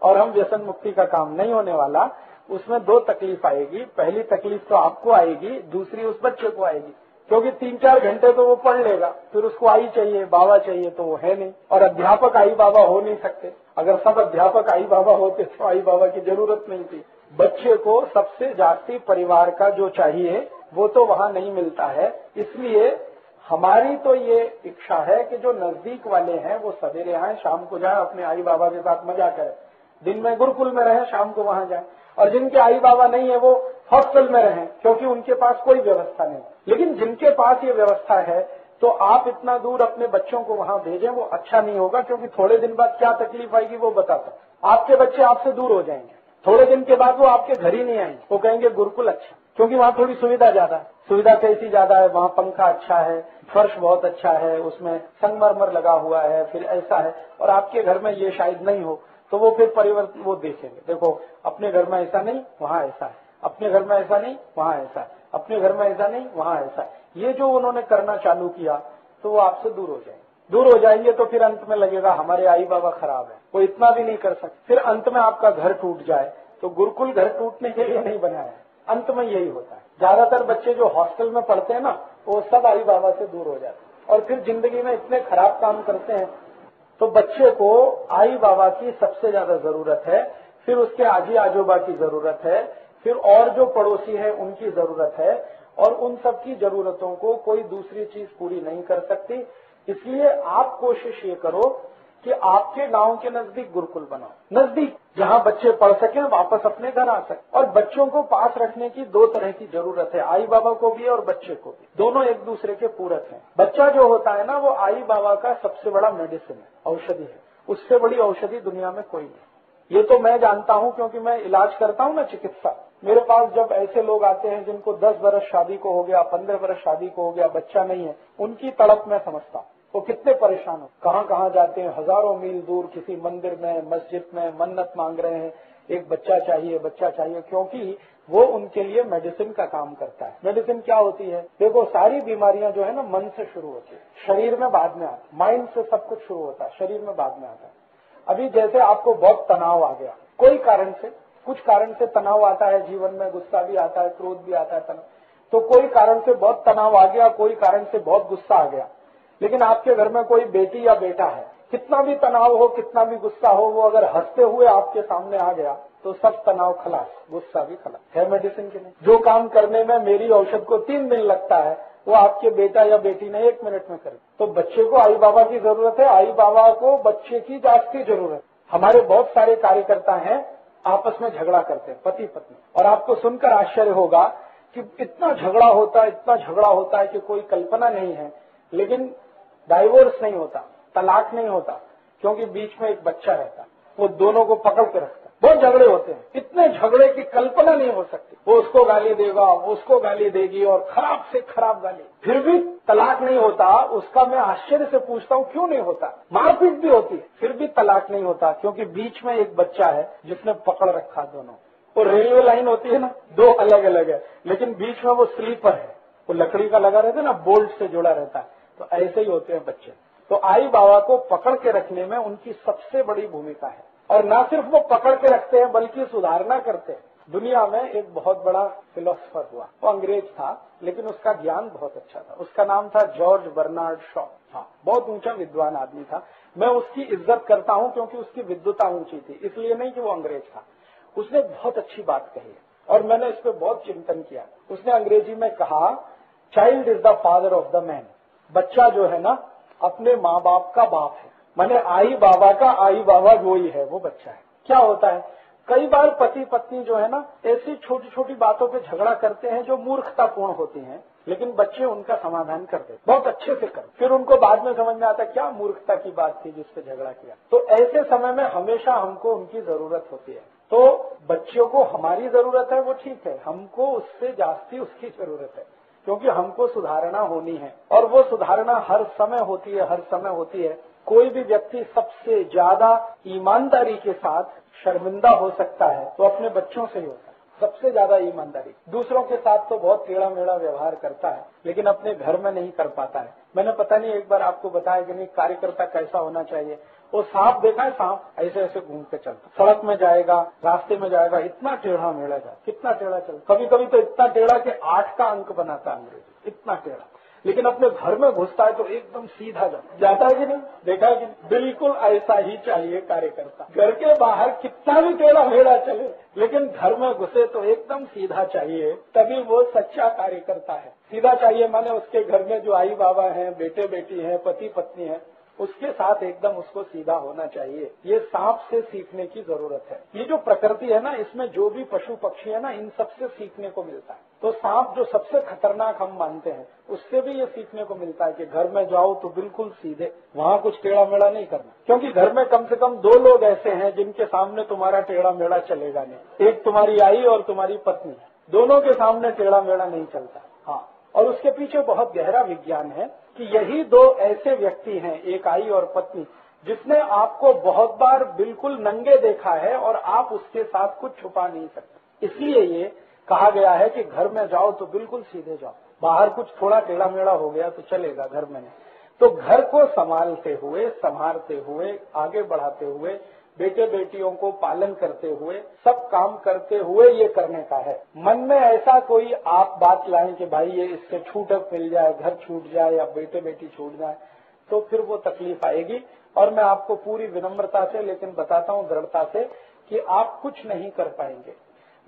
Speaker 1: और हम व्यसन मुक्ति का काम नहीं होने वाला। उसमें 2 तकलीफ आएगी। पहली तकलीफ तो आपको आएगी, दूसरी उस बच्चे को आएगी, क्योंकि 3-4 घंटे तो वो पढ़ लेगा, फिर उसको आई चाहिए, बाबा चाहिए, तो वो है नहीं। और अध्यापक आई बाबा हो नहीं सकते। अगर सब अध्यापक आई बाबा होते तो आई बाबा की जरूरत नहीं थी। बच्चे को सबसे जास्ती परिवार का जो चाहिए वो तो वहाँ नहीं मिलता है। इसलिए हमारी तो ये इच्छा है कि जो नजदीक वाले हैं वो सवेरे आए, शाम को जाए, अपने आई बाबा के साथ मजा करें। दिन में गुरुकुल में रहे, शाम को वहाँ जाए। और जिनके आई बाबा नहीं है वो हॉस्टल में रहें, क्योंकि उनके पास कोई व्यवस्था नहीं। लेकिन जिनके पास ये व्यवस्था है तो आप इतना दूर अपने बच्चों को वहाँ भेजें, वो अच्छा नहीं होगा। क्योंकि थोड़े दिन बाद क्या तकलीफ आएगी वो बताता हूँ। आपके बच्चे आपसे दूर हो जाएंगे, थोड़े दिन के बाद वो आपके घर ही नहीं आएंगे। वो कहेंगे गुरुकुल अच्छा, क्योंकि वहाँ थोड़ी सुविधा ज्यादा है। सुविधा कैसी ज्यादा है? वहाँ पंखा अच्छा है, फर्श बहुत अच्छा है, उसमें संगमरमर लगा हुआ है, फिर ऐसा है। और आपके घर में ये शायद नहीं हो, तो वो फिर परिवर्तन वो देखेंगे। देखो अपने घर में ऐसा नहीं, वहाँ ऐसा है, अपने घर में ऐसा नहीं, वहाँ ऐसा है, अपने घर में ऐसा नहीं, वहाँ ऐसा है। ये जो उन्होंने करना चालू किया तो वो आपसे दूर हो जाएंगे। दूर हो जाएंगे तो फिर अंत में लगेगा हमारे आई बाबा खराब है, वो इतना भी नहीं कर सकते। फिर अंत में आपका घर टूट जाए। तो गुरुकुल घर टूटने के लिए नहीं बनाया है, अंत में यही होता है। ज्यादातर बच्चे जो हॉस्टल में पढ़ते हैं ना, वो सब आई बाबा से दूर हो जाते हैं और फिर जिंदगी में इतने खराब काम करते हैं। तो बच्चे को आई बाबा की सबसे ज्यादा जरूरत है, फिर उसके आजी आजोबा की जरूरत है, फिर और जो पड़ोसी है उनकी जरूरत है। और उन सब की जरूरतों को कोई दूसरी चीज पूरी नहीं कर सकती। इसलिए आप कोशिश ये करो कि आपके गांव के नजदीक गुरुकुल बनाओ, नजदीक, जहां बच्चे पढ़ सकें, वापस अपने घर आ सकें। और बच्चों को पास रखने की 2 तरह की जरूरत है, आई बाबा को भी और बच्चे को भी। दोनों एक दूसरे के पूरक हैं। बच्चा जो होता है ना, वो आई बाबा का सबसे बड़ा मेडिसिन है, औषधि है। उससे बड़ी औषधि दुनिया में कोई नहीं। ये तो मैं जानता हूँ, क्योंकि मैं इलाज करता हूँ ना, चिकित्सा। मेरे पास जब ऐसे लोग आते हैं जिनको 10 वर्ष शादी को हो गया, 15 वर्ष शादी को हो गया, बच्चा नहीं है, उनकी तड़प मैं समझता हूँ। वो कितने परेशान हो, कहाँ कहाँ जाते हैं, हजारों मील दूर किसी मंदिर में, मस्जिद में मन्नत मांग रहे हैं, एक बच्चा चाहिए, बच्चा चाहिए, क्योंकि वो उनके लिए मेडिसिन का काम करता है। मेडिसिन क्या होती है? देखो, सारी बीमारियां जो है ना, मन से शुरू होती है, शरीर में बाद में आता है। माइंड से सब कुछ शुरू होता है, शरीर में बाद में आता है। अभी जैसे आपको बहुत तनाव आ गया, कोई कारण से, कुछ कारण से तनाव आता है जीवन में, गुस्सा भी आता है, क्रोध भी आता है, तनाव। तो कोई कारण से बहुत तनाव आ गया, कोई कारण से बहुत गुस्सा आ गया। लेकिन आपके घर में कोई बेटी या बेटा है, कितना भी तनाव हो, कितना भी गुस्सा हो, वो अगर हंसते हुए आपके सामने आ गया तो सब तनाव खलास, गुस्सा भी खलास। है मेडिसिन के नहीं? जो काम करने में मेरी औषध को 3 दिन लगता है, वो आपके बेटा या बेटी ने 1 मिनट में कर दी। तो बच्चे को आई बाबा की जरूरत है, आई बाबा को बच्चे की जास्ती जरूरत है। हमारे बहुत सारे कार्यकर्ता हैं आपस में झगड़ा करते हैं, पति पत्नी, और आपको सुनकर आश्चर्य होगा कि इतना झगड़ा होता है कि कोई कल्पना नहीं है। लेकिन डाइवोर्स नहीं होता, तलाक नहीं होता, क्योंकि बीच में एक बच्चा रहता, वो दोनों को पकड़ के रखता। बहुत झगड़े होते हैं, इतने झगड़े की कल्पना नहीं हो सकती। वो उसको गाली देगा, वो उसको गाली देगी, और खराब से खराब गाली, फिर भी तलाक नहीं होता। उसका मैं आश्चर्य से पूछता हूँ क्यों नहीं होता। मारपीट भी होती है, फिर भी तलाक नहीं होता, क्योंकि बीच में एक बच्चा है जिसने पकड़ रखा दोनों। वो रेलवे लाइन होती है ना, 2 अलग अलग है, लेकिन बीच में वो स्लीपर है, वो लकड़ी का लगा रहता है ना, बोल्ट से जुड़ा रहता है। तो ऐसे ही होते हैं बच्चे। तो आई बाबा को पकड़ के रखने में उनकी सबसे बड़ी भूमिका है। और न सिर्फ वो पकड़ के रखते हैं बल्कि सुधारना करते हैं। दुनिया में एक बहुत बड़ा फिलोसफर हुआ, वो अंग्रेज था, लेकिन उसका ज्ञान बहुत अच्छा था। उसका नाम था जॉर्ज बर्नार्ड शॉ। हाँ, बहुत ऊंचा विद्वान आदमी था। मैं उसकी इज्जत करता हूँ क्योंकि उसकी विद्वता ऊंची थी, इसलिए नहीं कि वो अंग्रेज था। उसने बहुत अच्छी बात कही और मैंने इस पर बहुत चिंतन किया। उसने अंग्रेजी में कहा, child is the father of the man. बच्चा जो है ना, अपने माँ बाप का बाप है। माने आई बाबा का आई बाबा जो ही है, वो बच्चा है। क्या होता है, कई बार पति पत्नी जो है ना, ऐसी छोटी छोटी बातों पे झगड़ा करते हैं जो मूर्खतापूर्ण होती हैं, लेकिन बच्चे उनका समाधान करते, बहुत अच्छे से करते। फिर उनको बाद में समझ में आता क्या मूर्खता की बात थी जिससे झगड़ा किया। तो ऐसे समय में हमेशा हमको उनकी जरूरत होती है। तो बच्चों को हमारी जरूरत है, वो ठीक है, हमको उससे जास्ती उसकी जरूरत है, क्योंकि हमको सुधारना होनी है। और वो सुधारना हर समय होती है, हर समय होती है। कोई भी व्यक्ति सबसे ज्यादा ईमानदारी के साथ शर्मिंदा हो सकता है तो अपने बच्चों से ही होता है, सबसे ज्यादा ईमानदारी। दूसरों के साथ तो बहुत टेढ़ा मेढ़ा व्यवहार करता है, लेकिन अपने घर में नहीं कर पाता है। मैंने पता नहीं एक बार आपको बताया कि नहीं, कार्यकर्ता कैसा होना चाहिए। वो सांप देखा है, सांप ऐसे ऐसे घूम के चलता, सड़क में जाएगा, रास्ते में जाएगा, इतना टेढ़ा मेढ़ा जाए, कितना टेढ़ा चलता, कभी कभी तो इतना टेढ़ा कि 8 का अंक बनाता अंग्रेजी, इतना टेढ़ा। लेकिन अपने घर में घुसता है तो एकदम सीधा जाता है कि नहीं, देखा है कि बिल्कुल ऐसा ही चाहिए कार्यकर्ता। घर के बाहर कितना भी टेढ़ा मेढ़ा चले, लेकिन घर में घुसे तो एकदम सीधा चाहिए, तभी वो सच्चा कार्यकर्ता है। सीधा चाहिए माने उसके घर में जो आई बाबा हैं, बेटे बेटी हैं, पति पत्नी है, उसके साथ एकदम उसको सीधा होना चाहिए। ये सांप से सीखने की जरूरत है। ये जो प्रकृति है ना, इसमें जो भी पशु पक्षी है ना, इन सबसे सीखने को मिलता है। तो सांप जो सबसे खतरनाक हम मानते हैं, उससे भी ये सीखने को मिलता है कि घर में जाओ तो बिल्कुल सीधे, वहाँ कुछ टेढ़ा मेढ़ा नहीं करना, क्योंकि घर में कम से कम 2 लोग ऐसे हैं जिनके सामने तुम्हारा टेढ़ा मेढ़ा चलेगा नहीं। एक तुम्हारी आई और तुम्हारी पत्नी, दोनों के सामने टेढ़ा मेढ़ा नहीं चलता। हाँ, और उसके पीछे बहुत गहरा विज्ञान है कि यही 2 ऐसे व्यक्ति हैं, एक आई और पत्नी, जिसने आपको बहुत बार बिल्कुल नंगे देखा है और आप उसके साथ कुछ छुपा नहीं सकते। इसलिए ये कहा गया है कि घर में जाओ तो बिल्कुल सीधे जाओ, बाहर कुछ थोड़ा टेढ़ा मेढ़ा हो गया तो चलेगा, घर में नहीं। तो घर को संभालते हुए, संभालते हुए, आगे बढ़ाते हुए, बेटे बेटियों को पालन करते हुए, सब काम करते हुए ये करने का है। मन में ऐसा कोई आप बात लाएं कि भाई ये इससे छूटक मिल जाए, घर छूट जाए या बेटे बेटी छूट जाए, तो फिर वो तकलीफ आएगी। और मैं आपको पूरी विनम्रता से लेकिन बताता हूँ दृढ़ता से कि आप कुछ नहीं कर पाएंगे।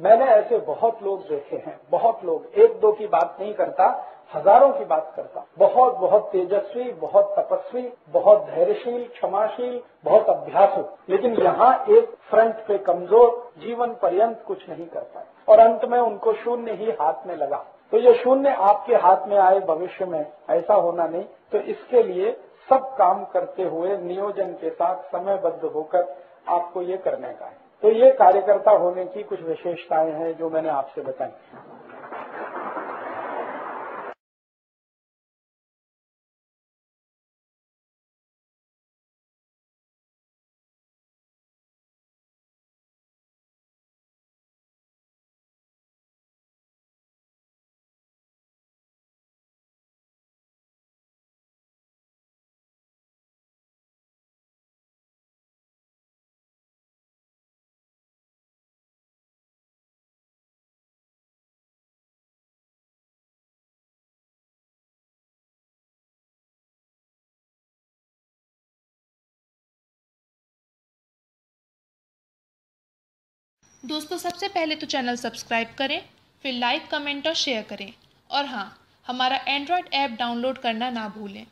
Speaker 1: मैंने ऐसे बहुत लोग देखे हैं, बहुत लोग, 1-2 की बात नहीं करता, हजारों की बात करता, बहुत बहुत तेजस्वी, बहुत तपस्वी, बहुत धैर्यशील, क्षमाशील, बहुत अभ्यासु, लेकिन यहाँ एक फ्रंट पे कमजोर, जीवन पर्यंत कुछ नहीं कर पाए और अंत में उनको शून्य ही हाथ में लगा। तो ये शून्य आपके हाथ में आए भविष्य में, ऐसा होना नहीं। तो इसके लिए सब काम करते हुए नियोजन के साथ समयबद्ध होकर आपको ये करने का है। तो ये कार्यकर्ता होने की कुछ विशेषताएं हैं जो मैंने आपसे बताई।
Speaker 2: दोस्तों, सबसे पहले तो चैनल सब्सक्राइब करें, फिर लाइक, कमेंट और शेयर करें। और हाँ, हमारा एंड्रॉयड ऐप डाउनलोड करना ना भूलें।